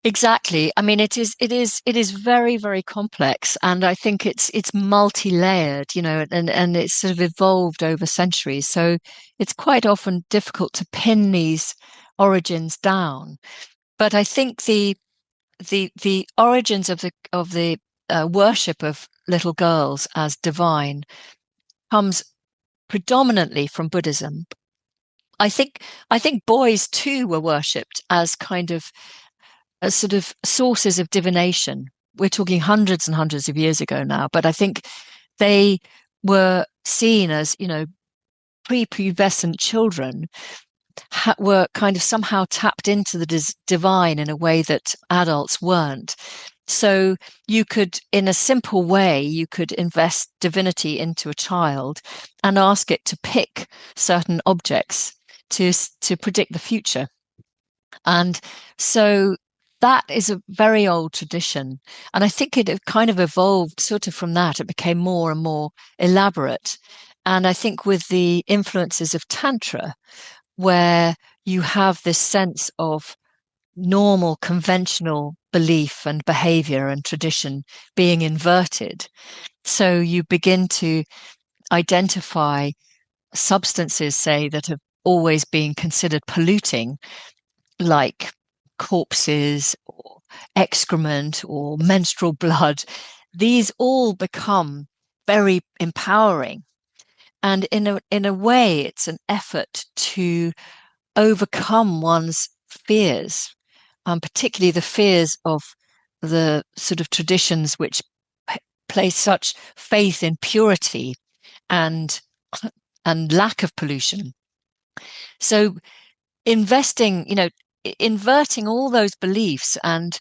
Exactly. I mean, it is very, very complex, and I think it's multi-layered, and it's sort of evolved over centuries. So it's quite often difficult to pin these origins down. But I think the origins of the worship of little girls as divine comes predominantly from Buddhism. I think boys too were worshipped as kind of as sort of sources of divination. We're talking hundreds and hundreds of years ago now, but I think they were seen as, prepubescent children were kind of somehow tapped into the divine in a way that adults weren't. So you could, in a simple way, you could invest divinity into a child and ask it to pick certain objects to predict the future. And so that is a very old tradition. And I think it kind of evolved sort of from that. It became more and more elaborate. And I think with the influences of Tantra, where you have this sense of normal, conventional belief and behavior and tradition being inverted. So you begin to identify substances, say, that have always been considered polluting, like corpses or excrement or menstrual blood. These all become very empowering. And in a way, it's an effort to overcome one's fears, particularly the fears of the sort of traditions which place such faith in purity and lack of pollution. So inverting all those beliefs and,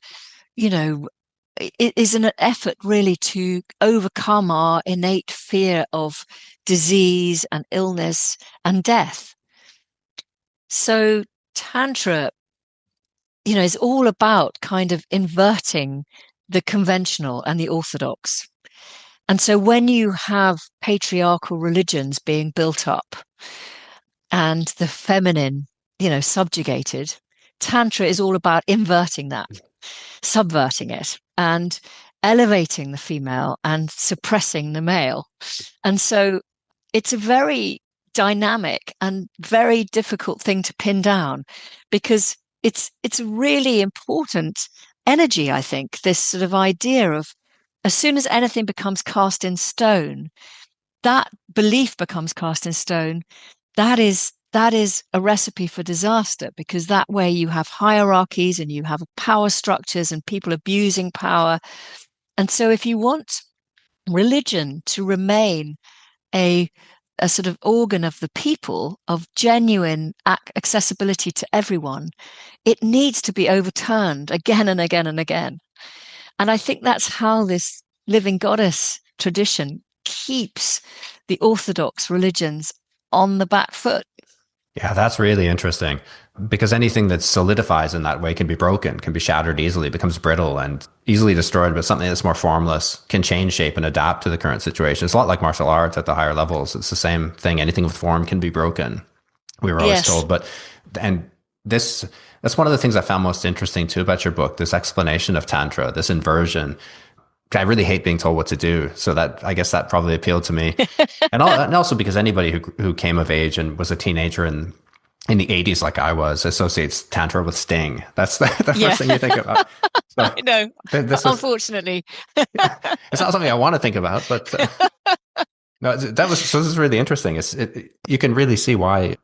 it is an effort really to overcome our innate fear of disease and illness and death. So Tantra, is all about kind of inverting the conventional and the orthodox. And so when you have patriarchal religions being built up and the feminine, subjugated, Tantra is all about inverting that, subverting it, and elevating the female and suppressing the male. And so it's a very dynamic and very difficult thing to pin down, because it's really important energy, I think, this sort of idea of as soon as anything becomes cast in stone, that belief becomes cast in stone, that is a recipe for disaster, because that way you have hierarchies and you have power structures and people abusing power. And so if you want religion to remain a sort of organ of the people, of genuine accessibility to everyone, it needs to be overturned again and again and again. And I think that's how this living goddess tradition keeps the orthodox religions on the back foot.
Yeah, that's really interesting, because anything that solidifies in that way can be broken, can be shattered easily, becomes brittle and easily destroyed. But something that's more formless can change shape and adapt to the current situation. It's a lot like martial arts at the higher levels. It's the same thing. Anything with form can be broken, we were always told. That's one of the things I found most interesting too about your book, this explanation of Tantra, this inversion. I really hate being told what to do. So that, I guess that probably appealed to me. And also because anybody who came of age and was a teenager in in the 80s, like I was, associates Tantra with Sting. That's the
Yeah,
first thing you think about. So
I know.
this was,
Unfortunately.
it's not something I want to think about, but no, that was, so this is really interesting. You can really see why,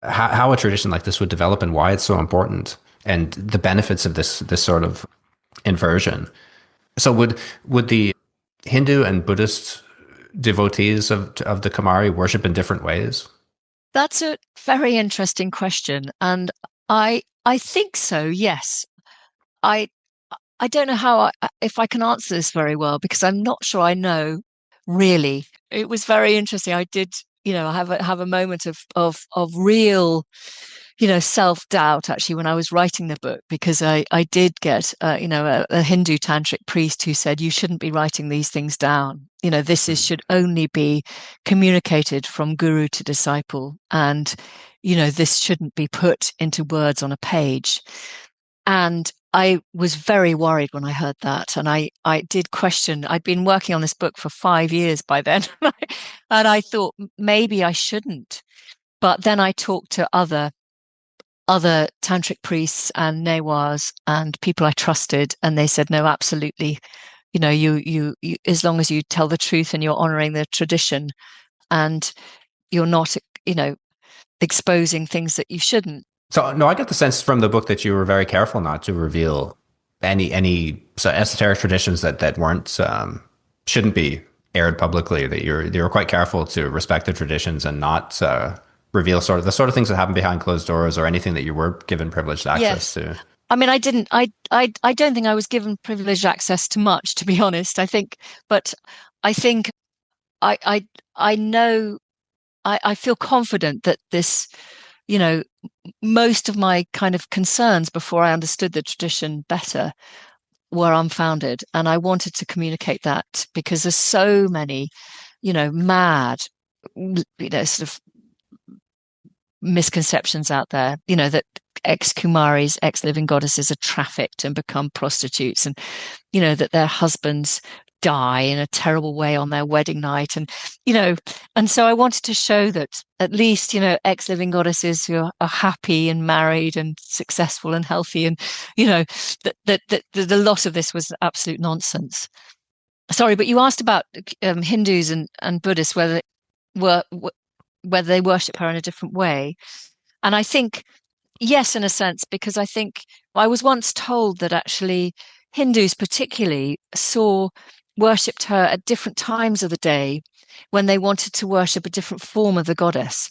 how a tradition like this would develop and why it's so important and the benefits of this sort of inversion. So would the Hindu and Buddhist devotees of the Kumari worship in different ways?
That's a very interesting question, and I think so. Yes, I I don't know if I can answer this very well because I'm not sure I know really. It was very interesting. I did, have a moment of real, self-doubt actually when I was writing the book because I did get, a Hindu tantric priest who said you shouldn't be writing these things down. This is
Hmm.
should only be communicated from guru to disciple, and this shouldn't be put into words on a page. And I was very worried when I heard that. And I did question, I'd been working on this book for 5 years by then. And I thought maybe I shouldn't. But then I talked to other tantric priests and nawaz and people I trusted, and they said, no, absolutely. You as long as you tell the truth and you're honoring the tradition and you're not, you know, exposing things that you shouldn't.
So no, I get the sense from the book that you were very careful not to reveal any so esoteric traditions that weren't shouldn't be aired publicly. That you were quite careful to respect the traditions and not reveal sort of the sort of things that happen behind closed doors or anything that you were given privileged access
Yes.
to.
I mean, I didn't. I don't think I was given privileged access to much, to be honest. But I think I, I, I know. I feel confident that this, you know, most of my kind of concerns before I understood the tradition better were unfounded, and I wanted to communicate that because there's so many, mad, sort of misconceptions out there, that ex-Kumaris, ex-living goddesses are trafficked and become prostitutes, and, that their husbands die in a terrible way on their wedding night. And so I wanted to show that at least, ex-living goddesses who are happy and married and successful and healthy, and, that the lot of this was absolute nonsense. Sorry, but you asked about Hindus and Buddhists, were whether they worship her in a different way. And I think, yes, in a sense, because I think I was once told that actually Hindus particularly worshipped her at different times of the day when they wanted to worship a different form of the goddess.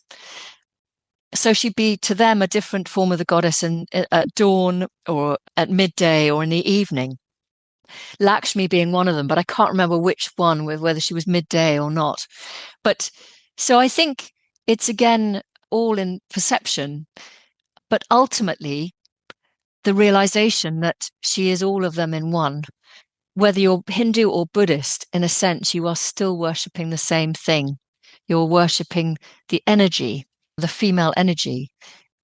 So she'd be to them a different form of the goddess at dawn or at midday or in the evening. Lakshmi being one of them, but I can't remember which one, whether she was midday or not. But so I think it's again all in perception, but ultimately the realization that she is all of them in one. Whether you're Hindu or Buddhist, in a sense, you are still worshipping the same thing. You're worshipping the energy, the female energy,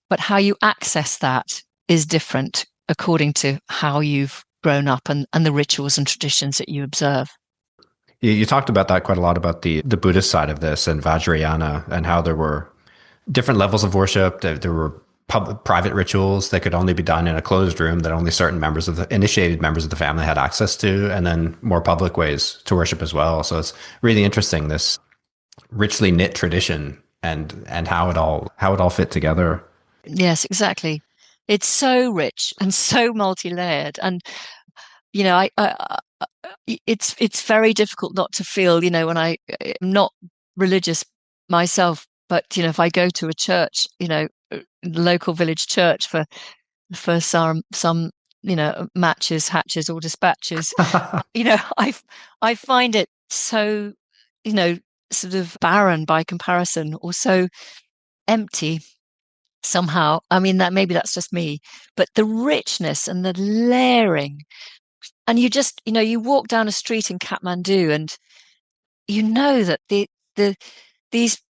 but how you access that is different according to how you've grown up and the rituals and traditions that you observe.
You talked about that quite a lot about the Buddhist side of this and Vajrayana and how there were different levels of worship. There were private rituals that could only be done in a closed room that only certain members of the initiated members of the family had access to, and then more public ways to worship as well. So it's really interesting, this richly knit tradition and how it all fit together.
Yes, exactly. It's so rich and so multi-layered, and it's very difficult not to feel, when I'm not religious myself, but if I go to a church, local village church for some matches, hatches, or dispatches, I find it so sort of barren by comparison, or so empty somehow. I mean, that maybe that's just me, but the richness and the layering, and you just you walk down a street in Kathmandu, and that the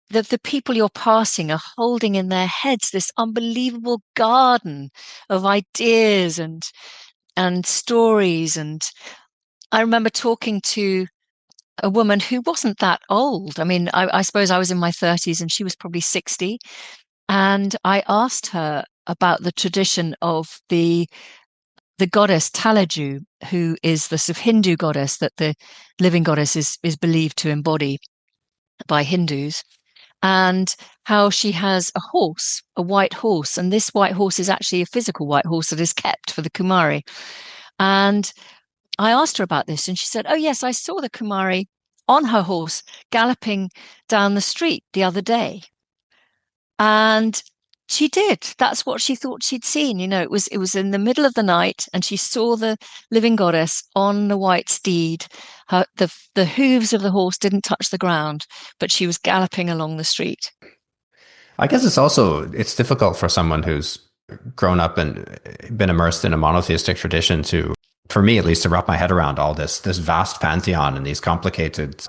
the people you're passing are holding in their heads this unbelievable garden of ideas and stories. And I remember talking to a woman who wasn't that old. I mean, I suppose I was in my 30s and she was probably 60. And I asked her about the tradition of the goddess Talaju, who is the sort of Hindu goddess that the living goddess is believed to embody by Hindus, and how she has a horse, a white horse, and this white horse is actually a physical white horse that is kept for the Kumari. And I asked her about this, and she said, "Oh yes, I saw the Kumari on her horse galloping down the street the other day." And she did. That's what she thought she'd seen. It was in the middle of the night, and she saw the living goddess on the white steed. The hooves of the horse didn't touch the ground, but she was galloping along the street.
I guess it's difficult for someone who's grown up and been immersed in a monotheistic tradition to, for me at least, to wrap my head around all this vast pantheon and these complicated,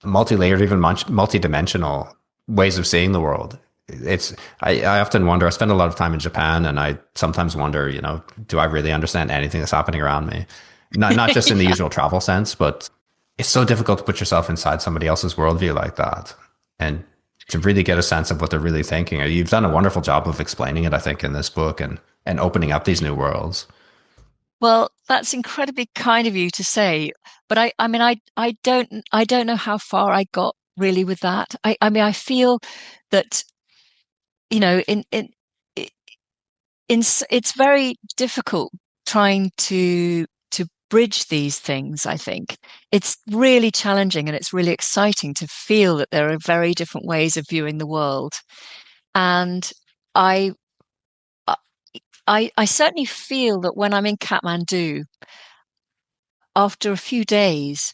multi-layered, even multi-dimensional ways of seeing the world. I often wonder, I spend a lot of time in Japan, and I sometimes wonder, do I really understand anything that's happening around me? Not just in the
Yeah.
usual travel sense, but it's so difficult to put yourself inside somebody else's worldview like that. And to really get a sense of what they're really thinking. You've done a wonderful job of explaining it, I think, in this book and opening up these new worlds.
Well, that's incredibly kind of you to say, but I mean, I don't know how far I got really with that. I mean, I feel that, you know, it's very difficult trying to bridge these things. I think it's really challenging, and it's really exciting to feel that there are very different ways of viewing the world. And I I certainly feel that when I'm in Kathmandu, after a few days,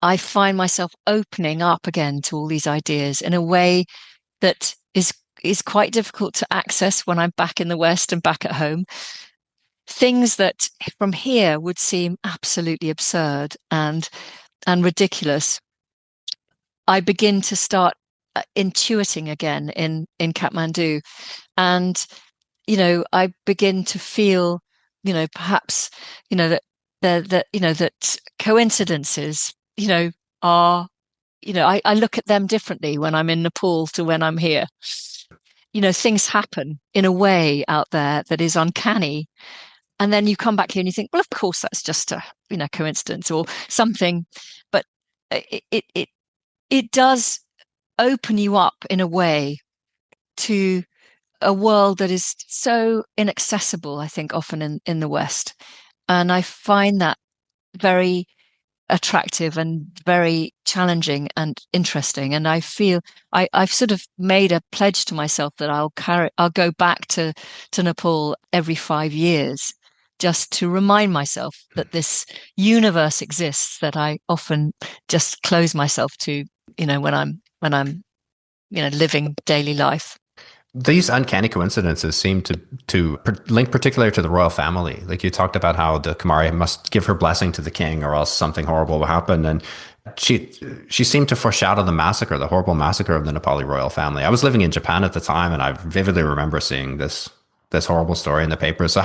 I find myself opening up again to all these ideas in a way that is quite difficult to access when I'm back in the West and back at home. Things that from here would seem absolutely absurd and ridiculous, I begin to start intuiting again in Kathmandu, and I begin to feel, perhaps, that coincidences, are, I look at them differently when I'm in Nepal to when I'm here. Things happen in a way out there that is uncanny. And then you come back here and you think, well, of course, that's just a, coincidence or something. But it does open you up in a way to a world that is so inaccessible, I think, often in the West. And I find that very attractive and very challenging and interesting. And I feel I've sort of made a pledge to myself that I'll go back to Nepal every 5 years just to remind myself that this universe exists that I often just close myself to, when I'm living daily life.
These uncanny coincidences seem to link particularly to the royal family. Like you talked about how the Kumari must give her blessing to the king, or else something horrible will happen. And she seemed to foreshadow the horrible massacre of the Nepali royal family. I was living in Japan at the time, and I vividly remember seeing this horrible story in the papers. So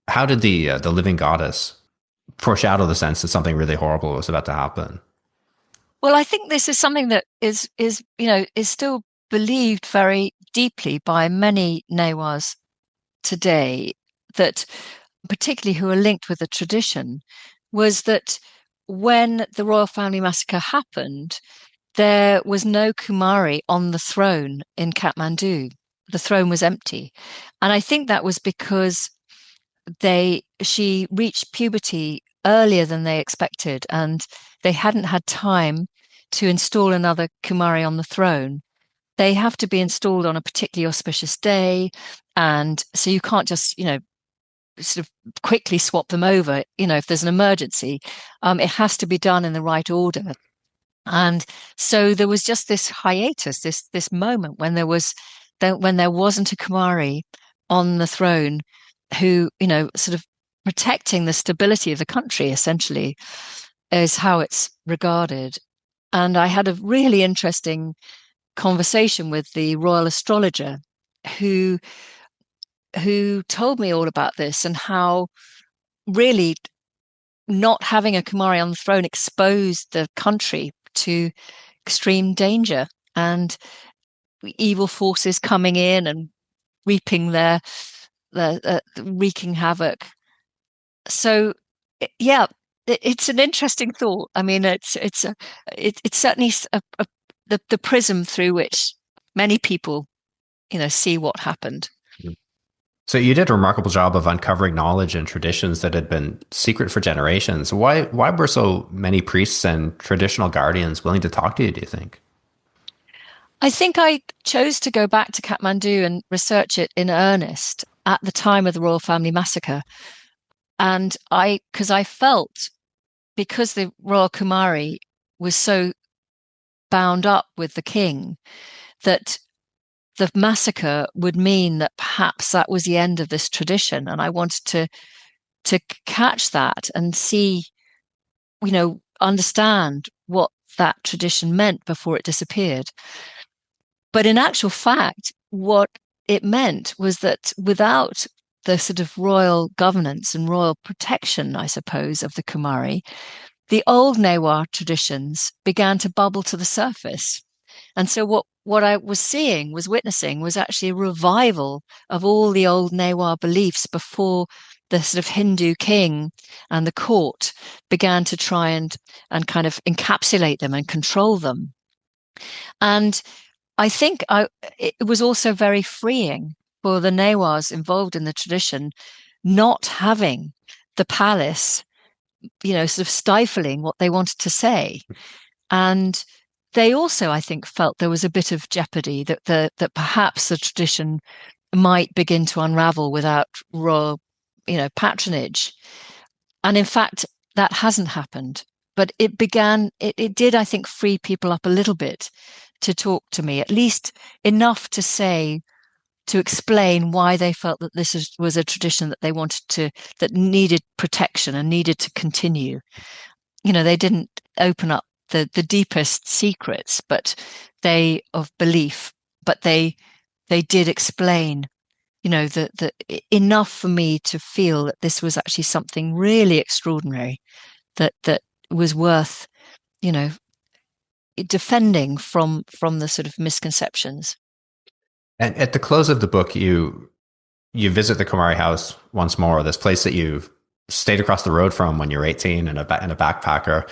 how did the living goddess foreshadow the sense that something really horrible was about to happen?
Well, I think this is something that is still believed very deeply by many Newas today, that particularly who are linked with the tradition, was that when the royal family massacre happened, there was no Kumari on the throne in Kathmandu. The throne was empty. And I think that was because she reached puberty earlier than they expected, and they hadn't had time to install another Kumari on the throne. They have to be installed on a particularly auspicious day, and so you can't just, sort of quickly swap them over. If there's an emergency, it has to be done in the right order. And so there was just this hiatus, this moment when when there wasn't a Kumari on the throne who, sort of protecting the stability of the country, essentially, is how it's regarded. And I had a really interesting conversation with the royal astrologer who told me all about this, and how really not having a Kumari on the throne exposed the country to extreme danger. And evil forces coming in and reaping wreaking havoc. So yeah, it's an interesting thought. I mean, it's certainly the prism through which many people, see what happened.
So you did a remarkable job of uncovering knowledge and traditions that had been secret for generations. Why were so many priests and traditional guardians willing to talk to you, do you think?
I think I chose to go back to Kathmandu and research it in earnest at the time of the royal family massacre. And because I felt, because the royal Kumari was so bound up with the king, that the massacre would mean that perhaps that was the end of this tradition. And I wanted to catch that and see, understand what that tradition meant before it disappeared. But in actual fact, what it meant was that without the sort of royal governance and royal protection, I suppose, of the Kumari, the old Newar traditions began to bubble to the surface. And so what I was witnessing, was actually a revival of all the old Newar beliefs before the sort of Hindu king and the court began to try and kind of encapsulate them and control them. And I think it was also very freeing for the Newars involved in the tradition, not having the palace, sort of stifling what they wanted to say. And they also, I think, felt there was a bit of jeopardy that perhaps the tradition might begin to unravel without royal, patronage. And in fact, that hasn't happened. But it did, I think, free people up a little bit to talk to me, at least enough to explain why they felt that this was a tradition that they that needed protection and needed to continue. They didn't open up the deepest secrets, of belief, but they did explain, the enough for me to feel that this was actually something really extraordinary that was worth, defending from the sort of misconceptions.
And at the close of the book, you visit the Kumari house once more, this place that you stayed across the road from when you were 18 and a backpacker,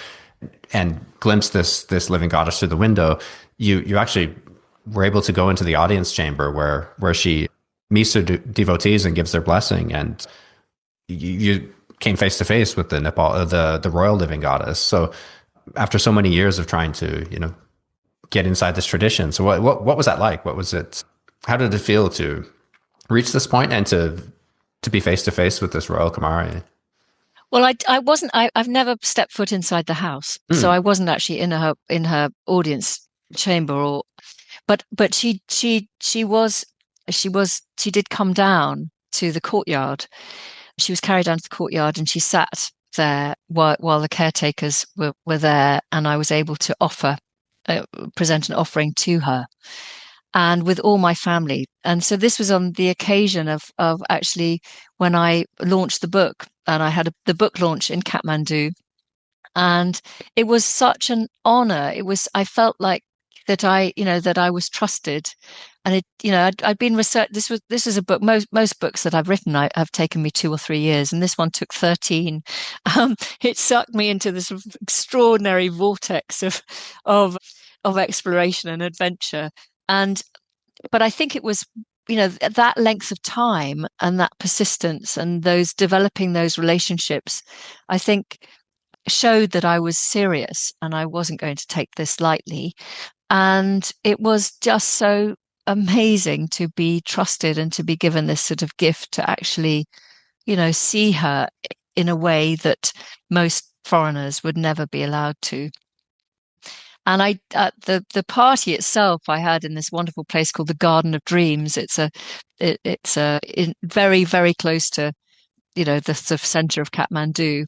and glimpse this living goddess through the window. You actually were able to go into the audience chamber where she meets her devotees and gives their blessing, and you came face to face with the Nepal, the royal living goddess. So after so many years of trying to get inside this tradition, so what was that like? What was it? How did it feel to reach this point and to be face to face with this royal Kumari?
Well, I wasn't. I've never stepped foot inside the house, so I wasn't actually in her audience chamber. But she did come down to the courtyard. She was carried down to the courtyard, and she sat there while the caretakers were there, and I was able to present an offering to her, and with all my family. And so this was on the occasion of actually when I launched the book, and I had the book launch in Kathmandu, and it was such an honor. I felt like that I was trusted, and I'd been research. This is a book. Most books that I've written have taken me 2 or 3 years, and this one took 13. It sucked me into this extraordinary vortex of exploration and adventure. But I think it was, that length of time and that persistence and developing those relationships, I think showed that I was serious and I wasn't going to take this lightly. And it was just so amazing to be trusted and to be given this sort of gift to actually, see her in a way that most foreigners would never be allowed to. And the party itself I had in this wonderful place called the Garden of Dreams. It's very, very close to, the sort of center of Kathmandu.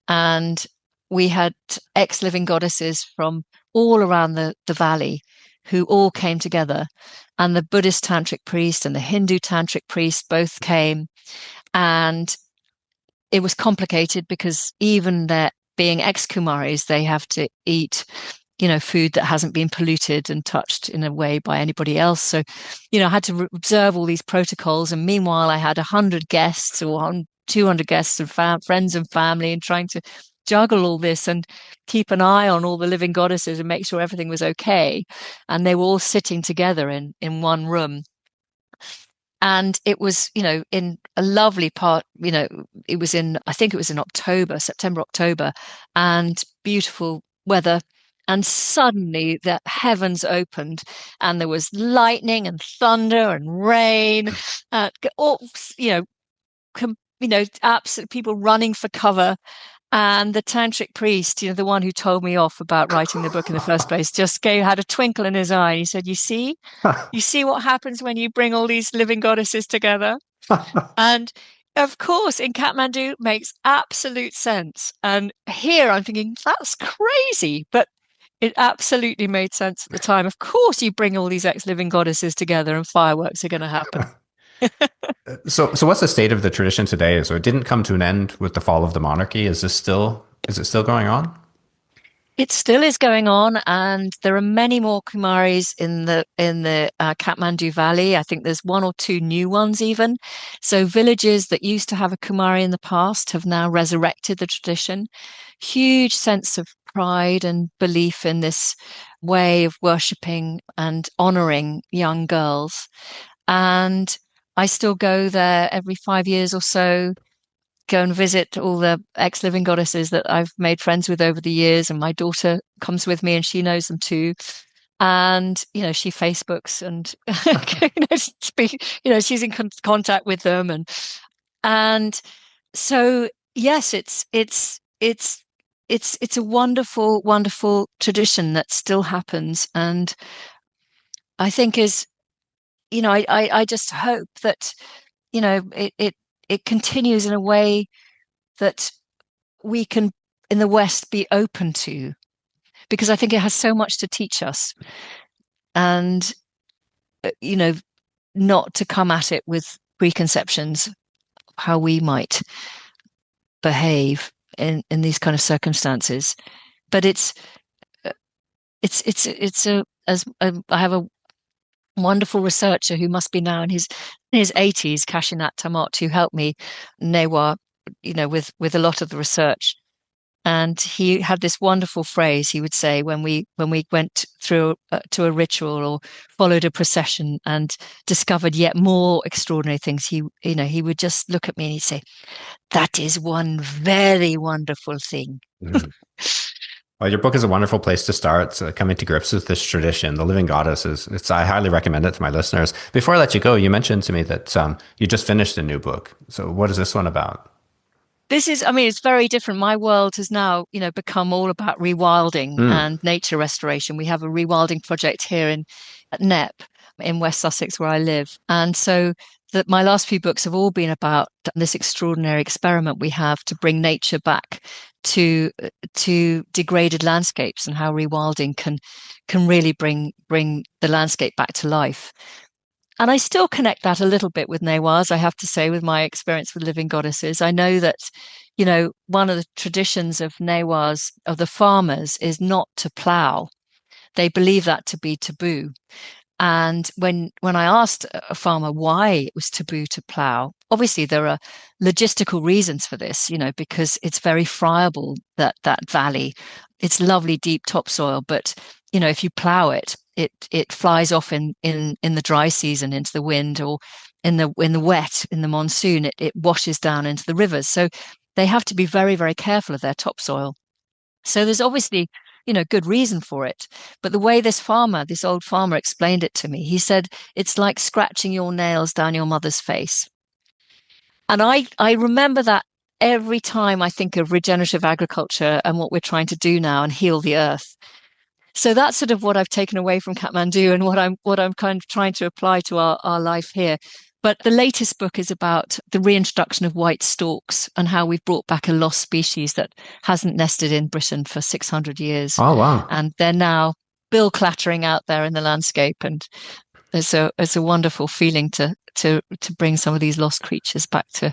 And we had ex-living goddesses from all around the valley who all came together. And the Buddhist tantric priest and the Hindu tantric priest both came. And it was complicated because even their being ex-Kumaris, they have to eat food that hasn't been polluted and touched in a way by anybody else. So, I had to observe all these protocols. And meanwhile, I had 100 guests or 200 guests and friends and family, and trying to juggle all this and keep an eye on all the living goddesses and make sure everything was okay. And they were all sitting together in one room. And it was, in a lovely part, I think it was in October, September, October, and beautiful weather. And suddenly the heavens opened and there was lightning and thunder and rain, all, absolute people running for cover. And the tantric priest, the one who told me off about writing the book in the first place, just had a twinkle in his eye. He said, you see what happens when you bring all these living goddesses together? And of course, in Kathmandu, makes absolute sense. And here I'm thinking, that's crazy. But it absolutely made sense at the time. Of course, you bring all these ex-living goddesses together and fireworks are going to happen.
So what's the state of the tradition today? So it didn't come to an end with the fall of the monarchy. Is it still going on?
It still is going on, and there are many more Kumaris in the Kathmandu Valley. I think there's 1 or 2 new ones even. So villages that used to have a Kumari in the past have now resurrected the tradition. Huge sense of pride and belief in this way of worshipping and honoring young girls. And I still go there every 5 years or so, go and visit all the ex-living goddesses that I've made friends with over the years. And my daughter comes with me and she knows them too. And, she Facebooks and, she's in contact with them. And so, yes, it's a wonderful, wonderful tradition that still happens. And I think I just hope that, it continues in a way that we can, in the West, be open to, because I think it has so much to teach us, and, not to come at it with preconceptions of how we might behave in these kind of circumstances. But I have a wonderful researcher who must be now in his 80s, Kashinat Tamot, who helped me, Newa, with a lot of the research. And he had this wonderful phrase he would say when we went through to a ritual or followed a procession and discovered yet more extraordinary things. He would just look at me and he'd say, "That is one very wonderful thing." Mm.
Well, your book is a wonderful place to start coming to grips with this tradition, the living goddesses. I highly recommend it to my listeners. Before I let you go, you mentioned to me that you just finished a new book. So what is this one about?
It's very different. My world has now, become all about rewilding and nature restoration. We have a rewilding project here at Knepp in West Sussex, where I live. And so my last few books have all been about this extraordinary experiment we have to bring nature back to degraded landscapes, and how rewilding can really bring the landscape back to life. And I still connect that a little bit with Newas, I have to say, with my experience with living goddesses. I know that, one of the traditions of Newas, of the farmers, is not to plough. They believe that to be taboo. And when I asked a farmer why it was taboo to plough, obviously there are logistical reasons for this, because it's very friable, that valley. It's lovely deep topsoil, but if you plough it flies off in the dry season into the wind, or in the wet, in the monsoon, it washes down into the rivers. So they have to be very, very careful of their topsoil. So there's obviously good reason for it. But the way this old farmer explained it to me, he said, it's like scratching your nails down your mother's face. And I remember that every time I think of regenerative agriculture and what we're trying to do now and heal the earth. So that's sort of what I've taken away from Kathmandu, and what I'm kind of trying to apply to our life here. But the latest book is about the reintroduction of white storks and how we've brought back a lost species that hasn't nested in Britain for 600 years.
Oh, wow.
And they're now bill clattering out there in the landscape. And it's a wonderful feeling to bring some of these lost creatures back to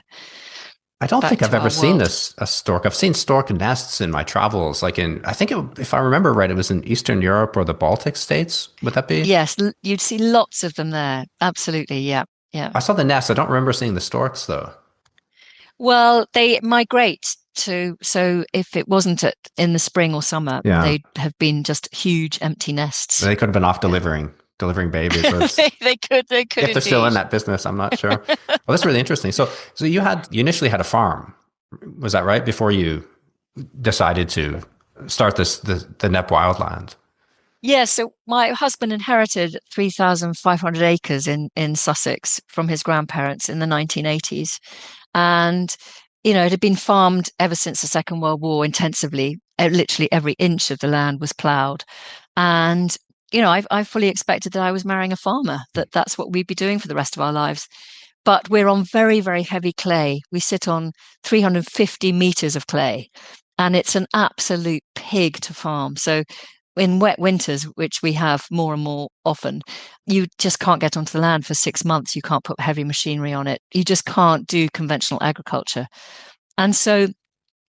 I don't
back
think I've
to
ever
our
seen
world.
this a stork. I've seen stork nests in my travels, like I think if I remember right, it was in Eastern Europe or the Baltic states. Would that be?
Yes, you'd see lots of them there. Absolutely. Yeah. Yeah.
I saw the nests. I don't remember seeing the storks though.
Well, they migrate to, so if it wasn't in the spring or summer,
Yeah,
they'd have been just huge empty nests.
they could have been off
Yeah.
delivering babies. Whereas
They could
if they're still in
indeed.
that business, I'm not sure. Well, that's really interesting. So you initially had a farm, was that right? Before you decided to start the Knepp Wildland.
Yeah, so my husband inherited 3,500 acres in Sussex from his grandparents in the 1980s. And, it had been farmed ever since the Second World War intensively. Literally every inch of the land was ploughed. And, I fully expected that I was marrying a farmer, that's what we'd be doing for the rest of our lives. But we're on very, very heavy clay. We sit on 350 meters of clay, and it's an absolute pig to farm. So in wet winters, which we have more and more often, you just can't get onto the land for 6 months. You can't put heavy machinery on it. You just can't do conventional agriculture. And so,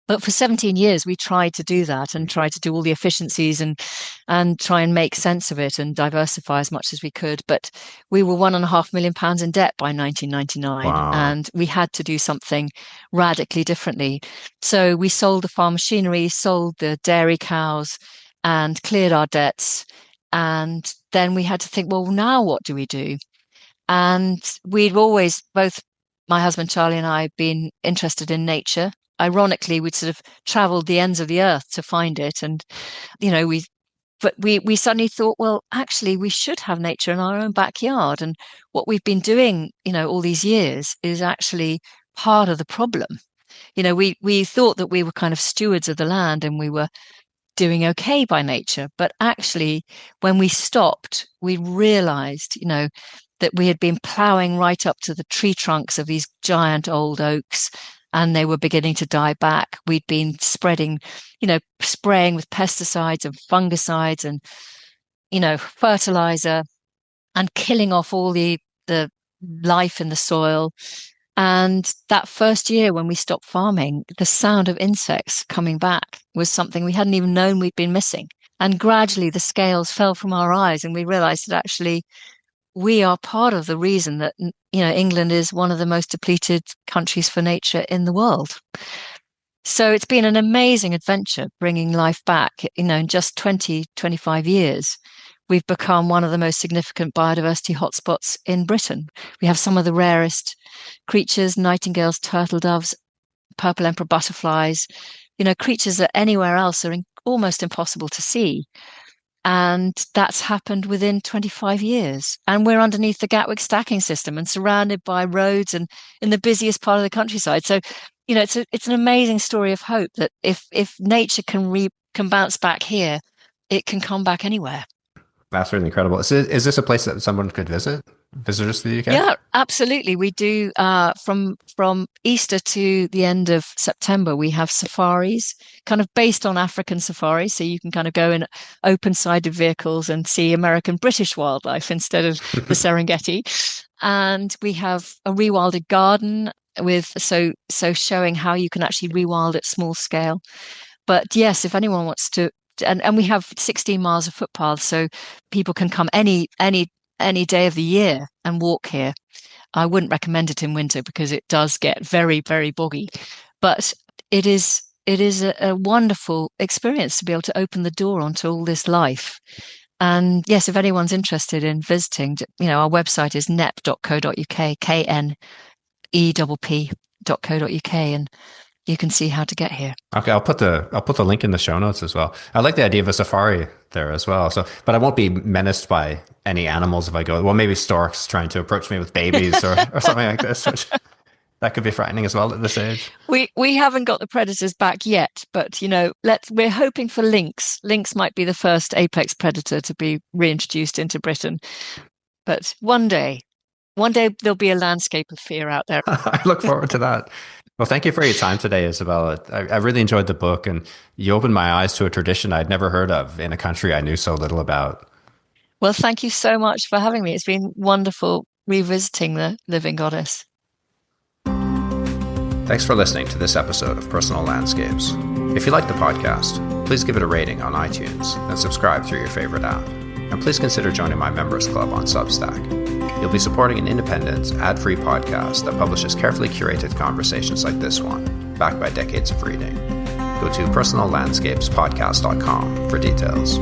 but for 17 years, we tried to do that and tried to do all the efficiencies and try and make sense of it and diversify as much as we could. But we were £1.5 million in debt by 1999,
Wow.
and we had to do something radically differently. So we sold the farm machinery, sold the dairy cows, and cleared our debts. And then we had to think, well, now what do we do? And we'd always, both my husband Charlie and I, been interested in nature. Ironically, we'd sort of traveled the ends of the earth to find it. And, we suddenly thought, well, actually, we should have nature in our own backyard. And what we've been doing, all these years is actually part of the problem. We thought that we were kind of stewards of the land and we were doing okay by nature. But actually, when we stopped, we realized, that we had been plowing right up to the tree trunks of these giant old oaks and they were beginning to die back. We'd been spraying with pesticides and fungicides and, fertilizer and killing off all the life in the soil. And that first year when we stopped farming, the sound of insects coming back was something we hadn't even known we'd been missing. And gradually the scales fell from our eyes and we realized that actually we are part of the reason that, England is one of the most depleted countries for nature in the world. So it's been an amazing adventure bringing life back. In just 20, 25 years, we've become one of the most significant biodiversity hotspots in Britain. We have some of the rarest creatures, nightingales, turtle doves, purple emperor butterflies, creatures that anywhere else are almost impossible to see. And that's happened within 25 years. And we're underneath the Gatwick stacking system and surrounded by roads and in the busiest part of the countryside. So, it's an amazing story of hope that if nature can bounce back here, it can come back anywhere.
That's really incredible. Is this a place that someone could visit? Visitors to the UK?
Yeah, absolutely. We do from Easter to the end of September, we have safaris, kind of based on African safaris. So you can kind of go in open-sided vehicles and see American British wildlife instead of the Serengeti. And we have a rewilded garden with so showing how you can actually rewild at small scale. But yes, if anyone wants to, and we have 16 miles of footpaths, so people can come any day of the year and walk here. I wouldn't recommend it in winter because it does get very, very boggy. But it is a wonderful experience to be able to open the door onto all this life. And yes, if anyone's interested in visiting, our website is knepp.co.uk, KNEPP.co.uk, and you can see how to get here.
Okay, I'll put the link in the show notes as well. I like the idea of a safari there as well. So, but I won't be menaced by any animals if I go. Well, maybe storks trying to approach me with babies or something like this, which that could be frightening as well at this age.
We haven't got the predators back yet, but we're hoping for lynx. Lynx might be the first apex predator to be reintroduced into Britain. But one day there'll be a landscape of fear out there.
I look forward to that. Well, thank you for your time today, Isabella. I really enjoyed the book, and you opened my eyes to a tradition I'd never heard of in a country I knew so little about.
Well, thank you so much for having me. It's been wonderful revisiting the living goddess.
Thanks for listening to this episode of Personal Landscapes. If you like the podcast, please give it a rating on iTunes and subscribe through your favorite app. And please consider joining my members club on Substack. You'll be supporting an independent, ad-free podcast that publishes carefully curated conversations like this one, backed by decades of reading. Go to personallandscapespodcast.com for details.